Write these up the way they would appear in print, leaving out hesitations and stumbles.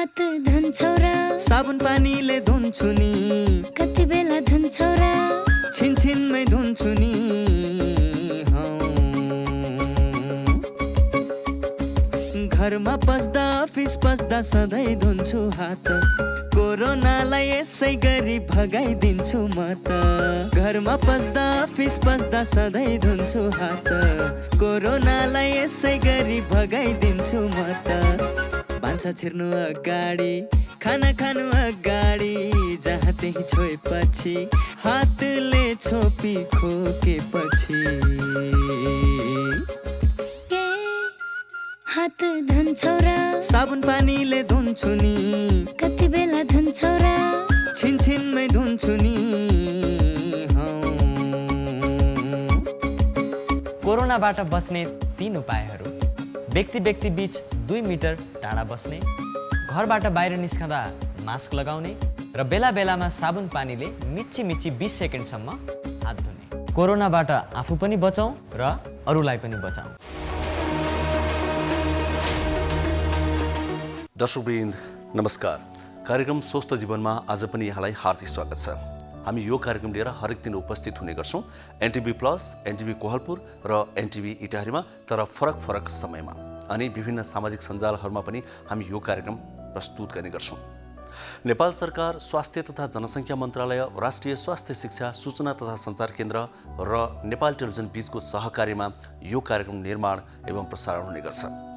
हात धुन्छौ र साबुन पानीले धुन्छु नि कति बेला धुन्छौ र छिनछिनमै धुन्छु नि घरमा पस्दा अफिस पस्दा सधैँ धुन्छु हात कोरोनालाई यसै गरी भगाइदिन्छु म त घरमा पस्दा अफिस पस्दा सधैँ धुन्छु हात कोरोनालाई यसै गरी भगाइदिन्छु म त भान्सा छिर्नु अगाडि खाना खानु अगाडि जहाँ त्यही छोएपछि हातले छोपी खोकेपछि हात धुन्छौ र साबुन पानीले धुन्छु नि कति बेला धुन्छौ र छिनछिनमै धुन्छु नि कोरोनाबाट बच्ने 3 उपायहरू। व्यक्ति बीच 2 मिटर टाढा बस्ने, घरबाट बाहिर निस्कँदा मास्क लगाउने र बेला बेलामा साबुन पानीले मिची 20 सेकेन्डसम्म हात धुने। कोरोनाबाट आफू पनि बचाउँ र अरूलाई पनि बचाउँ। दर्शकवृन्द नमस्कार। कार्यक्रम स्वस्थ जीवनमा आज पनि यहाँलाई हार्दिक स्वागत छ। हामी यो कार्यक्रम लिएर हरेक दिन उपस्थित हुने गर्छौँ एनटिभी प्लस, एनटिभी कोहलपुर र एनटिभी इटाहरीमा, तर फरक समयमा अनि विभिन्न सामाजिक सञ्जालहरूमा पनि हामी यो कार्यक्रम प्रस्तुत गर्ने गर्छौँ। नेपाल सरकार, स्वास्थ्य तथा जनसङ्ख्या मन्त्रालय, राष्ट्रिय स्वास्थ्य शिक्षा सूचना तथा सञ्चार केन्द्र र नेपाल टेलिभिजन बीचको सहकार्यमा यो कार्यक्रम निर्माण एवं प्रसारण हुने गर्छ।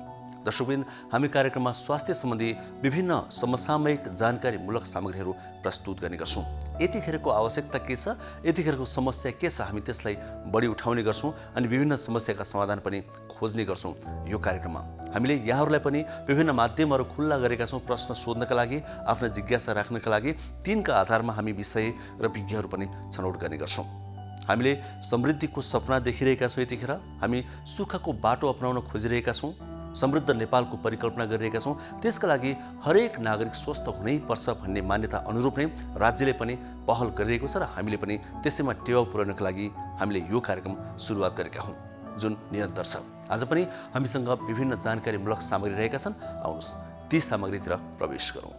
दर्शकवृन्द, हामी कार्यक्रममा स्वास्थ्य सम्बन्धी विभिन्न समसामयिक जानकारीमूलक सामग्रीहरू प्रस्तुत गर्ने गर्छौँ। यतिखेरको आवश्यकता के छ, यतिखेरको समस्या के छ, हामी त्यसलाई बढी उठाउने गर्छौँ अनि विभिन्न समस्याका समाधान पनि खोज्ने गर्छौँ। यो कार्यक्रममा हामीले यहाँहरूलाई पनि विभिन्न माध्यमहरू खुल्ला गरेका छौँ प्रश्न सोध्नका लागि, आफ्नो जिज्ञासा राख्नका लागि। तिनका आधारमा हामी विषय र विज्ञहरू पनि छनौट गर्ने गर्छौँ। हामीले समृद्धिको सपना देखिरहेका छौँ। यतिखेर हामी सुखको बाटो अपनाउन खोजिरहेका छौँ। समृद्ध नेपालको परिकल्पना गरिरहेका छौँ। त्यसका लागि हरेक नागरिक स्वस्थ हुनै पर्छ भन्ने मान्यता अनुरूप नै राज्यले पनि पहल गरिरहेको छ र हामीले पनि त्यसैमा टेवा पुर्याउनका लागि हामीले यो कार्यक्रम सुरुवात गरेका हौँ, जुन निरन्तर छ। आज पनि हामीसँग विभिन्न जानकारीमूलक सामग्री रहेका छन्। आउनुहोस् ती सामग्रीतिर प्रवेश गरौँ।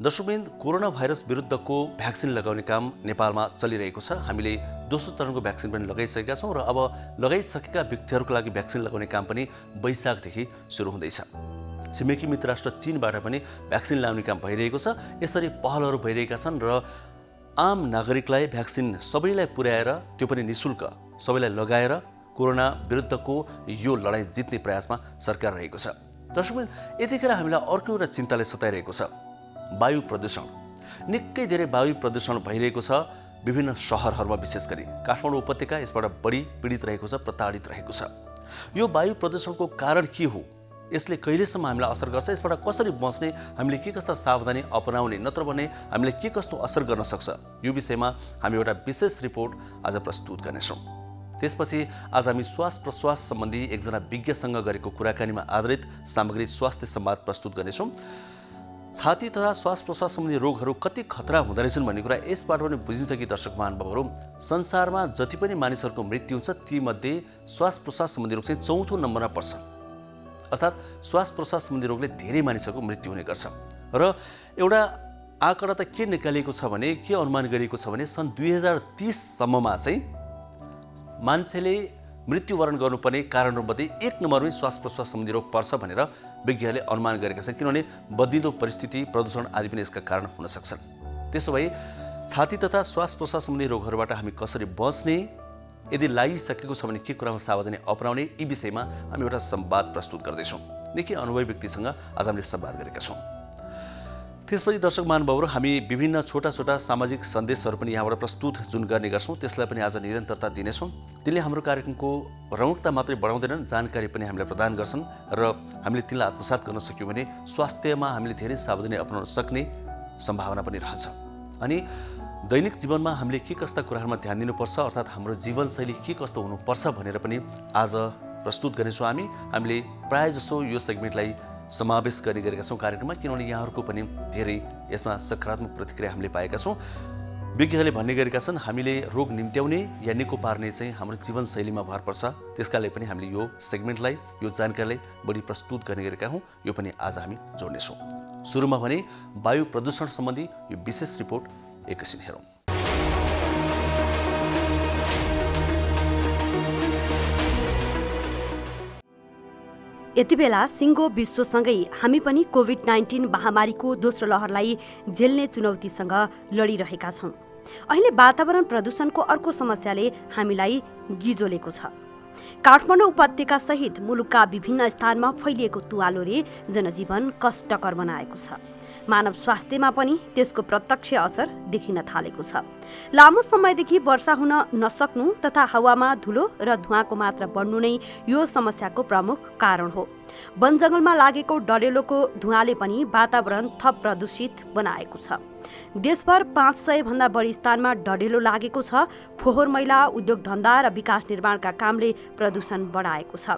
दर्शकवृन्द, कोरोना भाइरस विरुद्धको भ्याक्सिन लगाउने काम नेपालमा चलिरहेको छ। हामीले दोस्रो चरणको भ्याक्सिन पनि लगाइसकेका छौँ र अब लगाइसकेका व्यक्तिहरूको लागि भ्याक्सिन लगाउने काम पनि वैशाखदेखि सुरु हुँदैछ। छिमेकी मित्र राष्ट्र चीनबाट पनि भ्याक्सिन लगाउने काम भइरहेको छ। यसरी पहलहरू भइरहेका छन् र आम नागरिकलाई भ्याक्सिन सबैलाई पुर्याएर, त्यो पनि निःशुल्क सबैलाई लगाएर कोरोना विरुद्धको यो लडाईँ जित्ने प्रयासमा सरकार रहेको छ। दर्शकवृन्द, यतिखेर हामीलाई अर्को एउटा चिन्ताले सताइरहेको छ, वायु प्रदूषण। निकै धेरै वायु प्रदूषण भइरहेको छ विभिन्न शहरहरूमा, विशेष गरी काठमाडौँ उपत्यका यसबाट बढी पीडित रहेको छ, प्रताडित रहेको छ। यो वायु प्रदूषणको कारण के हो, यसले कहिलेसम्म हामीलाई असर गर्छ, यसबाट कसरी बच्ने, हामीले के कस्ता सावधानी अपनाउने, नत्र भने हामीले के कस्तो असर गर्न सक्छ, यो विषयमा हामी एउटा विशेष रिपोर्ट आज प्रस्तुत गर्नेछौँ। त्यसपछि आज हामी श्वास प्रश्वास सम्बन्धी एकजना विज्ञसँग गरेको कुराकानीमा आधारित सामग्री स्वास्थ्य संवाद प्रस्तुत गर्नेछौँ। छाती तथा श्वास प्रश्वास सम्बन्धी रोगहरू कति खतरा हुँदो रहेछन् भन्ने कुरा यसबाट पनि बुझिन्छ कि दर्शक महानुभावहरू, संसारमा जति पनि मानिसहरूको मृत्यु हुन्छ तीमध्ये श्वास प्रश्वास सम्बन्धी रोग चाहिँ 4औं नम्बरमा पर्छ। अर्थात् श्वास प्रश्वास सम्बन्धी रोगले धेरै मानिसहरूको मृत्यु हुने गर्छ। र एउटा आँकडा त के निकालिएको छ भने, के अनुमान गरिएको छ भने सन् 2030 सम्ममा चाहिँ मान्छेले मृत्युवरण गर्नुपर्ने कारणहरूमध्ये 1 नम्बरमै श्वास प्रश्वास सम्बन्धी रोग पर्छ भनेर विज्ञहरूले अनुमान गरेका छन्। किनभने बदलिदो परिस्थिति, प्रदूषण आदि पनि यसका कारण हुन सक्छन्। त्यसो भए छाती तथा श्वास प्रश्वास सम्बन्धी रोगहरूबाट हामी कसरी बच्ने, यदि लागिसकेको छ भने के कुरामा सावधानी अपनाउने, यी विषयमा हामी एउटा संवाद प्रस्तुत गर्दैछौँ। निकै अनुभवी व्यक्तिसँग आज हामीले संवाद गरेका छौँ। त्यसपछि दर्शक महानुभावहरू, हामी विभिन्न छोटा सामाजिक सन्देशहरू पनि यहाँबाट प्रस्तुत जुन गर्ने गर्छौँ, त्यसलाई पनि आज निरन्तरता दिनेछौँ। तिनले हाम्रो कार्यक्रमको रौनकता मात्रै बढाउँदैनन्, जानकारी पनि हामीलाई प्रदान गर्छन् र हामीले तिनलाई आत्मसात गर्न सक्यौँ भने स्वास्थ्यमा हामीले धेरै सावधानी अपनाउन सक्ने सम्भावना पनि रहन्छ। अनि दैनिक जीवनमा हामीले के कस्ता कुराहरूमा ध्यान दिनुपर्छ अर्थात् हाम्रो जीवनशैली के कस्तो हुनुपर्छ भनेर पनि आज प्रस्तुत गर्नेछौँ हामीले प्रायःजसो यो सेगमेन्टलाई समावेश गर्ने गरेका छौँ कार्यक्रममा, किनभने यहाँहरूको पनि धेरै यसमा सकारात्मक प्रतिक्रिया हामीले पाएका छौँ। विज्ञहरूले भन्ने गरेका छन् हामीले रोग निम्त्याउने या निको पार्ने चाहिँ हाम्रो जीवनशैलीमा भर पर्छ। त्यसका लागि पनि हामीले यो सेगमेन्टलाई, यो जानकारीलाई बढी प्रस्तुत गर्ने गरेका हौँ। यो पनि आज हामी जोड्नेछौँ। सुरुमा भने वायु प्रदूषण सम्बन्धी यो विशेष रिपोर्ट एकैछिन हेरौँ। यति बेला सिङ्गो विश्वसँगै हामी पनि कोभिड-19 महामारीको दोस्रो लहरलाई झेल्ने चुनौतीसँग लडिरहेका छौँ। अहिले वातावरण प्रदूषणको अर्को समस्याले हामीलाई गिजोलेको छ। काठमाडौँ उपत्यका सहित मुलुकका विभिन्न स्थानमा फैलिएको तुवालोले जनजीवन कष्टकर बनाएको छ। मानव स्वास्थ्यमा पनि त्यसको प्रत्यक्ष असर देखिन थालेको छ। लामो समयदेखि वर्षा हुन नसक्नु तथा हावामा धुलो र धुवाँको मात्रा बढ्नु नै यो समस्याको प्रमुख कारण हो। वन जंगलमा लागेको डढेलोको धुवाँले पनि वातावरण थप प्रदूषित बनाएको छ। देशभर 500 भन्दा बढी स्थानमा डढेलो लागेको छ। फोहोर मैला, उद्योग धन्दा र विकास निर्माणका कामले प्रदूषण बढाएको छ।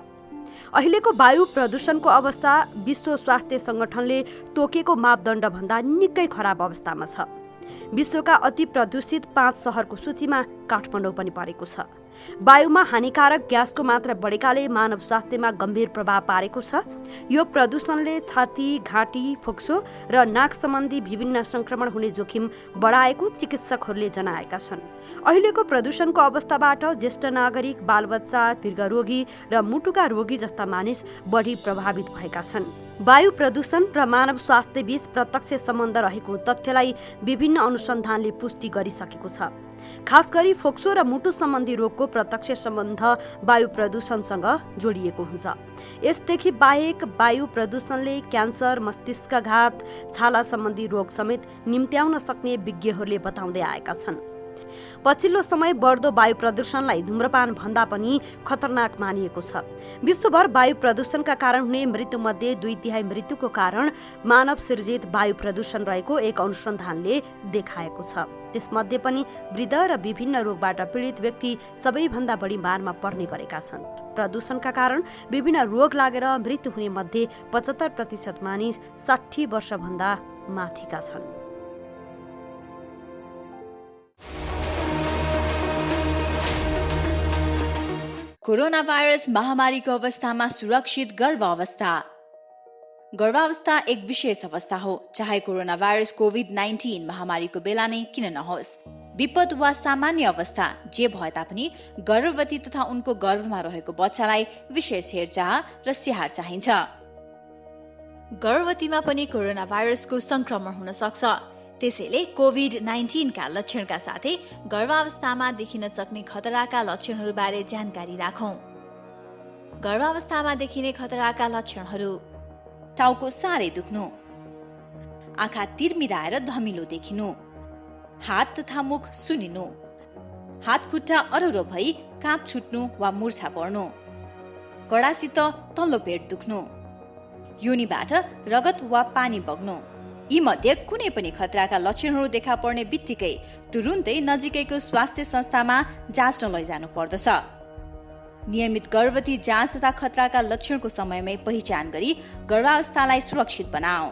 अहिलेको वायु प्रदूषणको अवस्था विश्व स्वास्थ्य संगठनले तोकेको मापदण्ड भन्दा निकै खराब अवस्थामा छ। विश्वका अति प्रदूषित 5 शहरको सूचीमा काठमाडौँ पनि परेको छ। वायुमा हानिकारक ग्यासको मात्रा बढेकाले मानव स्वास्थ्यमा गम्भीर प्रभाव पारेको छ। यो प्रदूषणले छाती, घाँटी, फोक्सो र नाक सम्बन्धी विभिन्न संक्रमण हुने जोखिम बढाएको चिकित्सकहरूले जनाएका छन्। अहिलेको प्रदूषणको अवस्थाबाट ज्येष्ठ नागरिक, बालबच्चा, दीर्घरोगी र मुटुका रोगी जस्ता मानिस बढी प्रभावित भएका छन्। वायु प्रदूषण र मानव स्वास्थ्य बीच प्रत्यक्ष सम्बन्ध रहेको तथ्यलाई विभिन्न अनुसन्धानले पुष्टि गरिसकेको छ। खास गरी फोक्सो र मुटु सम्बन्धी रोगको प्रत्यक्ष सम्बन्ध वायु प्रदूषणसँग जोडिएको हुन्छ। यसदेखि बाहेक वायु प्रदूषणले क्यान्सर, मस्तिष्कघात, छाला सम्बन्धी रोग समेत निम्त्याउन सक्ने विज्ञहरूले बताउँदै आएका छन्। पछिल्लो समय बढ्दो वायु प्रदूषणलाई धूम्रपान भन्दा पनि खतरनाक मानिएको छ। विश्वभर वायु प्रदूषणका कारण हुने मृत्युमध्ये 2/3 मृत्युको कारण मानव सृजित वायु प्रदूषण रहेको एक अनुसन्धानले देखाएको छ। त्यसमध्ये पनि वृद्ध र विभिन्न रोगबाट पीडित व्यक्ति सबैभन्दा बढी मारमा पर्ने गरेका छन्। प्रदूषणका कारण विभिन्न रोग लागेर मृत्यु हुने मध्ये 75% मानिस 60 वर्षभन्दा माथिका छन्। कोरोना भाइरस महामारीको अवस्थामा सुरक्षित गर्भावस्था। गर्भावस्था एक विशेष अवस्था हो, चाहे कोरोना भाइरस कोभिड-19 महामारीको बेला नै किन नहोस्। विपद वा सामान्य अवस्था जे भए तापनि गर्भवती तथा उनको गर्भमा रहेको बच्चालाई विशेष हेरचाह र स्याहार चाहिन्छ। गर्भवतीमा पनि कोरोना भाइरसको संक्रमण हुन सक्छ। त्यसैले कोभिड-19 का लक्षणका साथै गर्भावस्थामा देखिन सक्ने खतराका लक्षणहरूबारे जानकारी राखौं। गर्भावस्थामा देखिने खतराका लक्षणहरू: टाउको साह्रै दुख्नु, आँखा तिरमिराएर धमिलो देखिनु, हात तथा मुख सुनिनु, हात खुट्टा अरुरो भई काँप छुट्नु वा मुर्छा पर्नु, कडासित तल्लो पेट दुख्नु, योनिबाट रगत वा पानी बग्नु। यी मध्ये कुनै पनि खतराका लक्षणहरू देखा पर्ने बित्तिकै तुरुन्तै नजिकैको स्वास्थ्य संस्थामा जाँच्न लैजानु पर्दछ। नियमित गर्भवती जाँच तथा खतराका लक्षणको समयमै पहिचान गरी गर्भावस्थालाई सुरक्षित बनाऊ।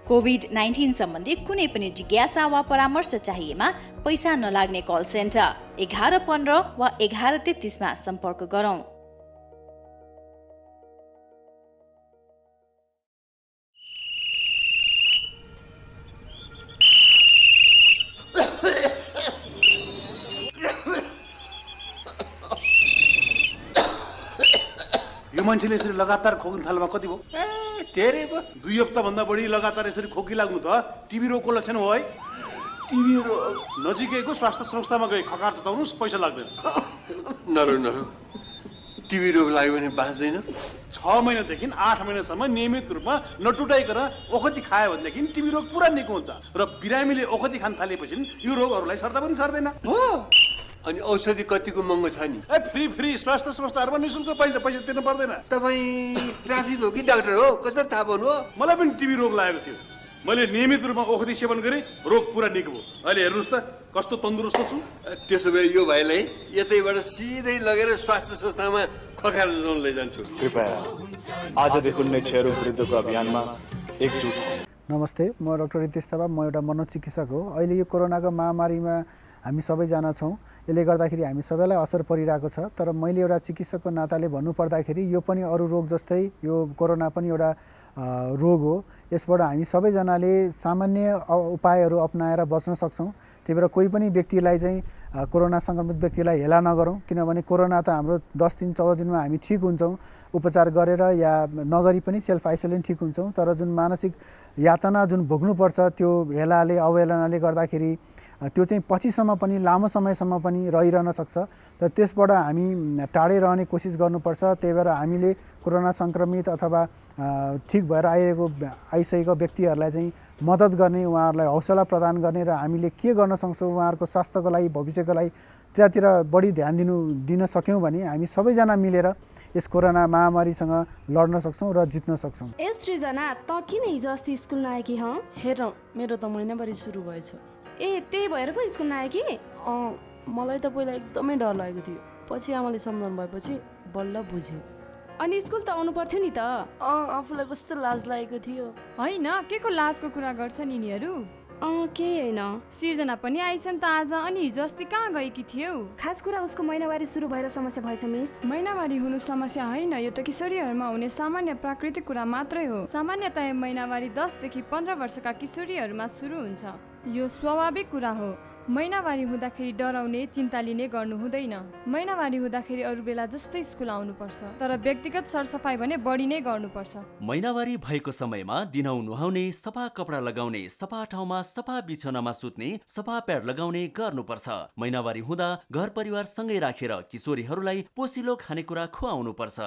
कोभिड-19 सम्बन्धी कुनै पनि जिज्ञासा वा परामर्श चाहिएमा पैसा नलाग्ने कल सेन्टर 1115 वा 1133 मा सम्पर्क गरौँ। मान्छेले यसरी लगातार खोक्नु थाल्नुमा कति भयो? धेरै भयो। 2 हप्ता भन्दा बढी लगातार यसरी खोकी लाग्नु त टिबी रोगको लक्षण हो है। टिबी रोग नजिकैको स्वास्थ्य संस्थामा गई खकार चताउनुस्, पैसा लाग्दैन। नरो टिबी रोग लाग्यो भने बाँच्दैन। 6 महिनादेखि 8 महिनासम्म नियमित रूपमा नटुटाइकन ओखती खायो भनेदेखि टिबी रोग पुरा निको हुन्छ र बिरामीले ओखती खान थालेपछि यो रोगहरूलाई सर्दा पनि सर्दैन। हो, अनि औषधि कतिको महँगो छ नि? फ्री स्वास्थ्य संस्थाहरूमा निःशुल्क पाइन्छ, पैसा तिर्नु पर्दैन। तपाईँ ट्राफिक हो कि डाक्टर हो? कसरी थाहा पाउनु हो? मलाई पनि टिबी रोग लागेको थियो। मैले नियमित रूपमा ओखरी सेवन गरेँ, रोग पुरा निको भयो। अहिले हेर्नुहोस् त कस्तो तन्दुरुस्त छु। त्यसो भए यो भाइलाई यतैबाट सिधै लगेर स्वास्थ्य संस्थामा खखार जोन लैजान्छु। कृपया आजदेखि नै क्षयरोग विरुद्धको अभियानमा एकजुट हौँ। नमस्ते, म डाक्टर रितेश थापा, म एउटा मनोचिकित्सक हो। अहिले यो कोरोनाको महामारीमा हामी सबैजना छौँ। यसले गर्दाखेरि हामी सबैलाई असर परिरहेको छ। तर मैले एउटा चिकित्सकको नाताले भन्नुपर्दाखेरि यो पनि अरू रोग जस्तै यो कोरोना पनि एउटा रोग हो। यसबाट हामी सबैजनाले सामान्य उपायहरू अपनाएर बच्न सक्छौँ। त्यही भएर कोही पनि व्यक्तिलाई चाहिँ कोरोना सङ्क्रमित व्यक्तिलाई हेला नगरौँ, किनभने कोरोना त हाम्रो 10 दिन 14 दिनमा हामी ठिक हुन्छौँ उपचार गरेर या नगरी पनि सेल्फ आइसोलेसन ठिक हुन्छौँ। तर जुन मानसिक यातना जुन भोग्नुपर्छ त्यो हेलाले अवहेलनाले गर्दाखेरि त्यो चाहिँ पछिसम्म पनि लामो समयसम्म पनि रहिरहन सक्छ। तर त्यसबाट हामी टाढै रहने कोसिस गर्नुपर्छ। त्यही भएर हामीले कोरोना सङ्क्रमित अथवा ठिक भएर आइसकेको व्यक्तिहरूलाई चाहिँ मद्दत गर्ने, उहाँहरूलाई हौसला प्रदान गर्ने र हामीले के गर्न सक्छौँ उहाँहरूको स्वास्थ्यको लागि भविष्यको लागि त्यतातिर बढी ध्यान दिन सक्यौँ भने हामी सबैजना मिलेर यस कोरोना महामारीसँग लड्न सक्छौँ र जित्न सक्छौँ। ए सृजना, त किन हिजो अस्ति स्कुल नआएकी हँ? हेर, मेरो त महिनाभरि सुरु भएछ। ए त्यही भएर पो स्कुल नआएकी? मलाई त पहिला एकदमै डर लागेको थियो, पछि आमाले सम्झाउनु भएपछि बल्ल बुझेँ। अनि स्कुल त आउनु पर्थ्यो नि त। आफूलाई कस्तो लाज लागेको थियो। होइन, के को लाजको कुरा गर्छन् यिनीहरू? केही होइन। सृजना पनि आइछन् त आज। अनि हिजो अस्ति कहाँ गएकी थियौ? खास कुरा उसको महिनावारी सुरु भएर समस्या भएछ मिस। महिनावारी हुनु समस्या होइन, यो त किशोरीहरूमा हुने सामान्य प्राकृतिक कुरा मात्रै हो। सामान्यतया महिनावारी 10 देखि 15 वर्षका किशोरीहरूमा सुरु हुन्छ। यो स्वाभाविक कुरा हो। महिनावारी हुँदाखेरि डराउने, चिन्ता लिने गर्नु हुँदैन। महिनावारी हुँदाखेरि अरू बेला जस्तै स्कुल आउनुपर्छ, तर व्यक्तिगत सरसफाइ भने बढी नै गर्नुपर्छ। महिनावारी भएको समयमा दिनौ नुहाउने, सफा कपडा लगाउने, सफा ठाउँमा सफा बिछौनामा सुत्ने, सफा प्याड लगाउने गर्नुपर्छ। महिनावारी हुँदा घर परिवार सँगै राखेर किशोरीहरूलाई पोसिलो खानेकुरा खुवाउनुपर्छ।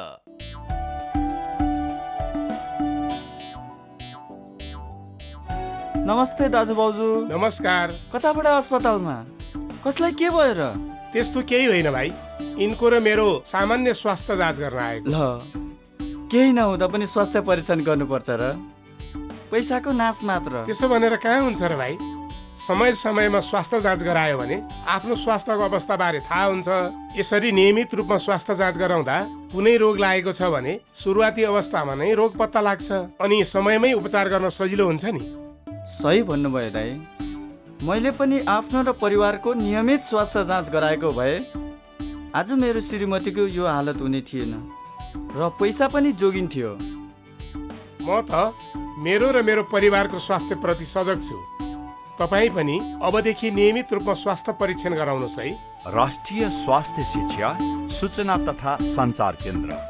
नमस्ते दाजु भाउजू। नमस्कार। कताबाट अस्पतालमा? कसलाई के भयो र? त्यस्तो केही होइन भाइ, यिनको र मेरो सामान्य स्वास्थ्य जाँच गर्न आएको। ल, केही नहुँदा पनि स्वास्थ्य परीक्षण गर्नुपर्छ र? पैसाको नाश मात्र। त्यसो भनेर कहाँ हुन्छ र भाइ? समय समयमा स्वास्थ्य जाँच गरायो भने आफ्नो स्वास्थ्यको अवस्था बारे थाहा हुन्छ। यसरी नियमित रूपमा स्वास्थ्य जाँच गराउँदा कुनै रोग लागेको छ भने सुरुवाती अवस्थामा नै रोग पत्ता लाग्छ अनि समयमै उपचार गर्न सजिलो हुन्छ नि। सही भन्नुभयो दाइ। मैले पनि आफ्नो र परिवारको नियमित स्वास्थ्य जाँच गराएको भए आज मेरो श्रीमतीको यो हालत हुने थिएन र पैसा पनि जोगिन्थ्यो। म त मेरो र मेरो परिवारको स्वास्थ्य प्रति सजग छु। तपाईँ पनि अबदेखि नियमित रूपमा स्वास्थ्य परीक्षण गराउनुहोस् है। राष्ट्रिय स्वास्थ्य शिक्षा सूचना तथा सञ्चार केन्द्र।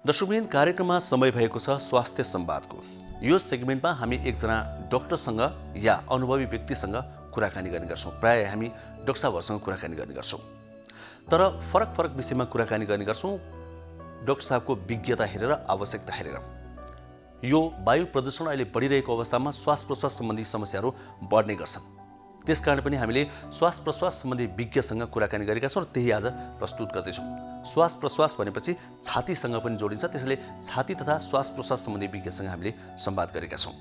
दर्शकवृन्द, कार्यक्रममा समय भएको छ स्वास्थ्य संवादको। यो सेगमेन्टमा हामी एकजना डाक्टरसँग या अनुभवी व्यक्तिसँग कुराकानी गर्ने गर्छौँ। प्रायः हामी डाक्टर साहबहरूसँग कुराकानी गर्ने गर्छौँ, तर फरक फरक विषयमा कुराकानी गर्ने गर्छौँ डाक्टर साहबको विज्ञता हेरेर, आवश्यकता हेरेर। यो वायु प्रदूषण अहिले बढिरहेको अवस्थामा श्वास प्रश्वास सम्बन्धी समस्याहरू बढ्ने गर्छन्। त्यसकारण पनि हामीले श्वास प्रश्वास सम्बन्धी विज्ञसँग कुराकानी गरेका छौँ र त्यही आज प्रस्तुत गर्दैछौँ। श्वास प्रश्वास भनेपछि छातीसँग पनि जोडिन्छ, त्यसैले छाती तथा श्वास प्रश्वास सम्बन्धी विज्ञसँग हामीले संवाद गरेका छौँ।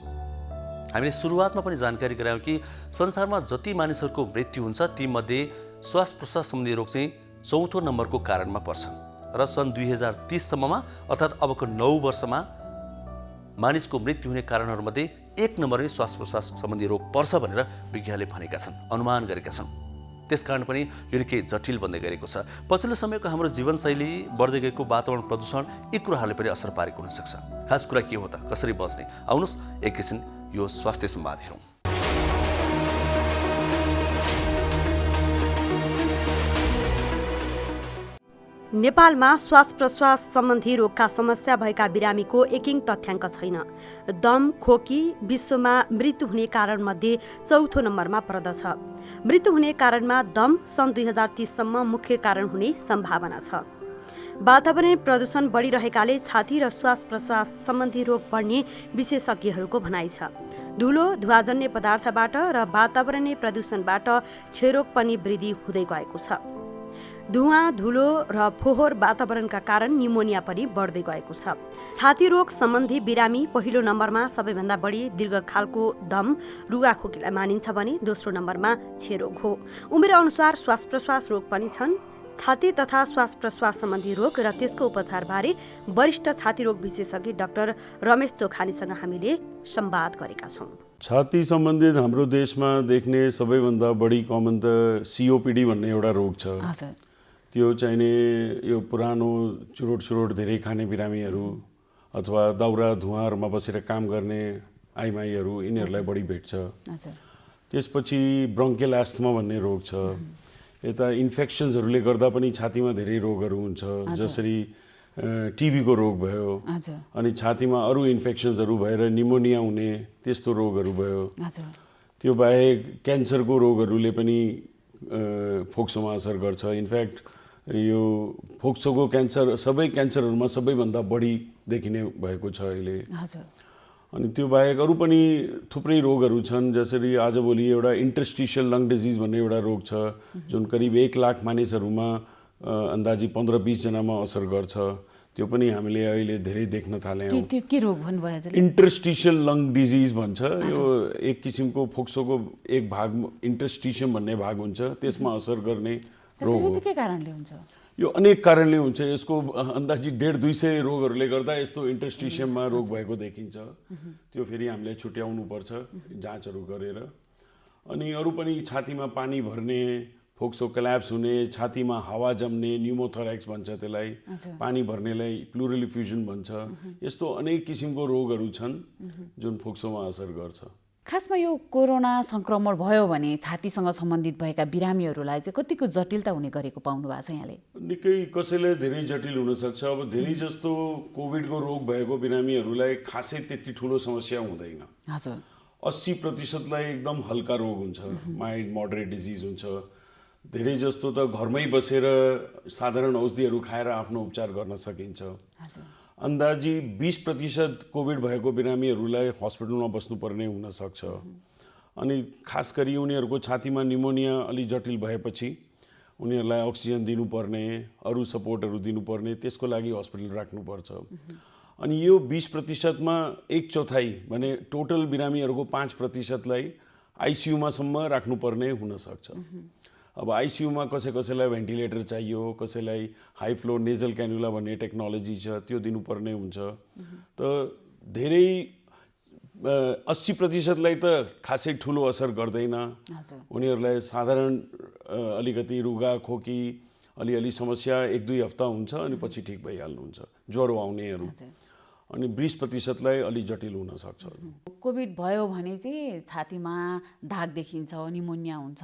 हामीले सुरुवातमा पनि जानकारी गरायौँ कि संसारमा जति मानिसहरूको मृत्यु हुन्छ तीमध्ये श्वास प्रश्वास सम्बन्धी रोग चाहिँ 4थो नम्बरको कारणमा पर्छ र सन् 2030 सम्ममा अर्थात् अबको 9 वर्षमा मानिसको मृत्यु हुने कारणहरूमध्ये 1 नम्बरमै श्वास प्रश्वास सम्बन्धी रोग पर्छ भनेर विज्ञहरूले भनेका छन्, अनुमान गरेका छन्। त्यसकारण पनि यो निकै जटिल बन्दै गएको छ। पछिल्लो समयको हाम्रो जीवनशैली, बढ्दै गएको वातावरण प्रदूषण, यी कुराहरूले पनि असर पारेको हुनसक्छ। खास कुरा के हो त? कसरी बच्ने? आउनुहोस् एकैछिन यो स्वास्थ्य संवाद हेरौँ। नेपालमा श्वास प्रश्वास सम्बन्धी रोगका समस्या भएका बिरामीको एकिङ तथ्याङ्क छैन। दम, खोकी विश्वमा मृत्यु हुने कारणमध्ये 4थो नम्बरमा पर्दछ। मृत्यु हुने कारणमा दम सन् 2030 सम्म मुख्य कारण हुने सम्भावना छ। वातावरण प्रदूषण बढिरहेकाले छाती र श्वास प्रश्वास सम्बन्धी रोग बढ्ने विशेषज्ञहरूको भनाइ छ। धुलो, धुवाजन्य पदार्थबाट र वातावरणीय प्रदूषणबाट क्षयरोग पनि वृद्धि हुँदै गएको छ। धुवाँ धुलो र फोहोर वातावरणका कारण निमोनिया पनि बढ्दै गएको छ। छाती रोग सम्बन्धी बिरामी पहिलो नम्बरमा सबैभन्दा बढी दीर्घकालको दम रुगाखोकीलाई मानिन्छ भने दोस्रो नम्बरमा क्षयरोग हो। उमेर अनुसार श्वास प्रश्वास रोग पनि छन्। छाती तथा श्वास प्रश्वास सम्बन्धी रोग र त्यसको उपचारबारे वरिष्ठ छाती रोग विशेषज्ञ डाक्टर रमेश चोखानीसँग हामीले संवाद गरेका छौँ। छाती सम्बन्धित हाम्रो देशमा देख्ने सबैभन्दा बढी कमन त सिओपिडी भन्ने एउटा रोग छ। त्यो चाहिने यो पुरानो चुरोट धेरै खाने बिरामीहरू अथवा दाउरा धुवाँहरूमा बसेर काम गर्ने आइमाईहरू यिनीहरूलाई बढी भेट्छ। त्यसपछि ब्रोङ्कियल एस्थमा भन्ने रोग छ। यता इन्फेक्सन्सहरूले गर्दा पनि छातीमा धेरै रोगहरू हुन्छ, जसरी टिबीको रोग भयो अनि छातीमा अरू इन्फेक्सन्सहरू भएर निमोनिया हुने त्यस्तो रोगहरू भयो। त्यो बाहेक क्यान्सरको रोगहरूले पनि फोक्सोमा असर गर्छ। इनफ्याक्ट यो फोक्सोको क्यान्सर सबै क्यान्सरहरूमा सबैभन्दा बढी देखिने भएको छ अहिले। अनि त्यो बाहेक अरू पनि थुप्रै रोगहरू छन्, जसरी आजभोलि एउटा इन्टरस्टिशियल लङ डिजिज भन्ने एउटा रोग छ जुन करिब 1 लाख मानिसहरूमा अन्दाजी 15-20 जनामा असर गर्छ। त्यो पनि हामीले अहिले धेरै देख्न थाल्यौँ। के रोग भन्नुभयो? इन्टरस्टिशियल लङ डिजिज भन्छ। यो एक किसिमको फोक्सोको एक भाग इन्टरस्टिशियम भन्ने भाग हुन्छ, त्यसमा असर गर्ने रोग हो। के कारणले हुन्छ? यो अनेक कारणले हुन्छ। यसको अन्दाजी 150-200 रोगहरूले गर्दा यस्तो इन्टरस्टिशियममा रोग भएको देखिन्छ। त्यो फेरि हामीले छुट्याउनु पर्छ जाँचहरू गरेर। अनि अरू पनि छातीमा पानी भर्ने, फोक्सो कोल्याप्स हुने, छातीमा हावा जम्ने, न्युमोथोराक्स भन्छ त्यसलाई, पानी भर्नेलाई प्लुरल इफ्युजन भन्छ। यस्तो अनेक किसिमको रोगहरू छन् जुन फोक्सोमा असर गर्छ। खासमा यो कोरोना संक्रमण भयो भने छातीसँग सम्बन्धित भएका बिरामीहरूलाई चाहिँ कतिको जटिलता हुने गरेको पाउनु भएको छ यहाँले? निकै कसैलाई धेरै जटिल हुनसक्छ। अब धेरै जस्तो कोभिडको रोग भएको बिरामीहरूलाई खासै त्यति ठुलो समस्या हुँदैन। 80%लाई एकदम हल्का रोग हुन्छ, माइल्ड मोडरेट डिजिज हुन्छ। धेरै जस्तो त घरमै बसेर साधारण औषधिहरू खाएर आफ्नो उपचार गर्न सकिन्छ। अन्दाजी 20% कोभिड भएको बिरामीहरूलाई हस्पिटलमा बस्नुपर्ने हुनसक्छ। अनि खास गरी उनीहरूको छातीमा निमोनिया अलि जटिल भएपछि उनीहरूलाई अक्सिजन दिनुपर्ने, अरू सपोर्टहरू दिनुपर्ने, त्यसको लागि हस्पिटल राख्नुपर्छ। अनि यो 20%मा 1/4 भने टोटल बिरामीहरूको 5%लाई आइसियुमा सम्म राख्नुपर्ने हुनसक्छ। अब आइसियुमा कसैलाई भेन्टिलेटर चाहियो, कसैलाई हाई फ्लो नेजल क्यानुला भन्ने टेक्नोलोजी छ त्यो दिनुपर्ने हुन्छ। त धेरै 80%लाई त खासै ठुलो असर गर्दैन। उनीहरूलाई साधारण अलिकति रुगा खोकी अलिअलि समस्या 1-2 हप्ता हुन्छ अनि पछि ठिक भइहाल्नुहुन्छ, ज्वरो आउनेहरू। अनि 20%लाई अलि जटिल हुनसक्छ। कोभिड भयो भने चाहिँ छातीमा दाग देखिन्छ, निमोनिया हुन्छ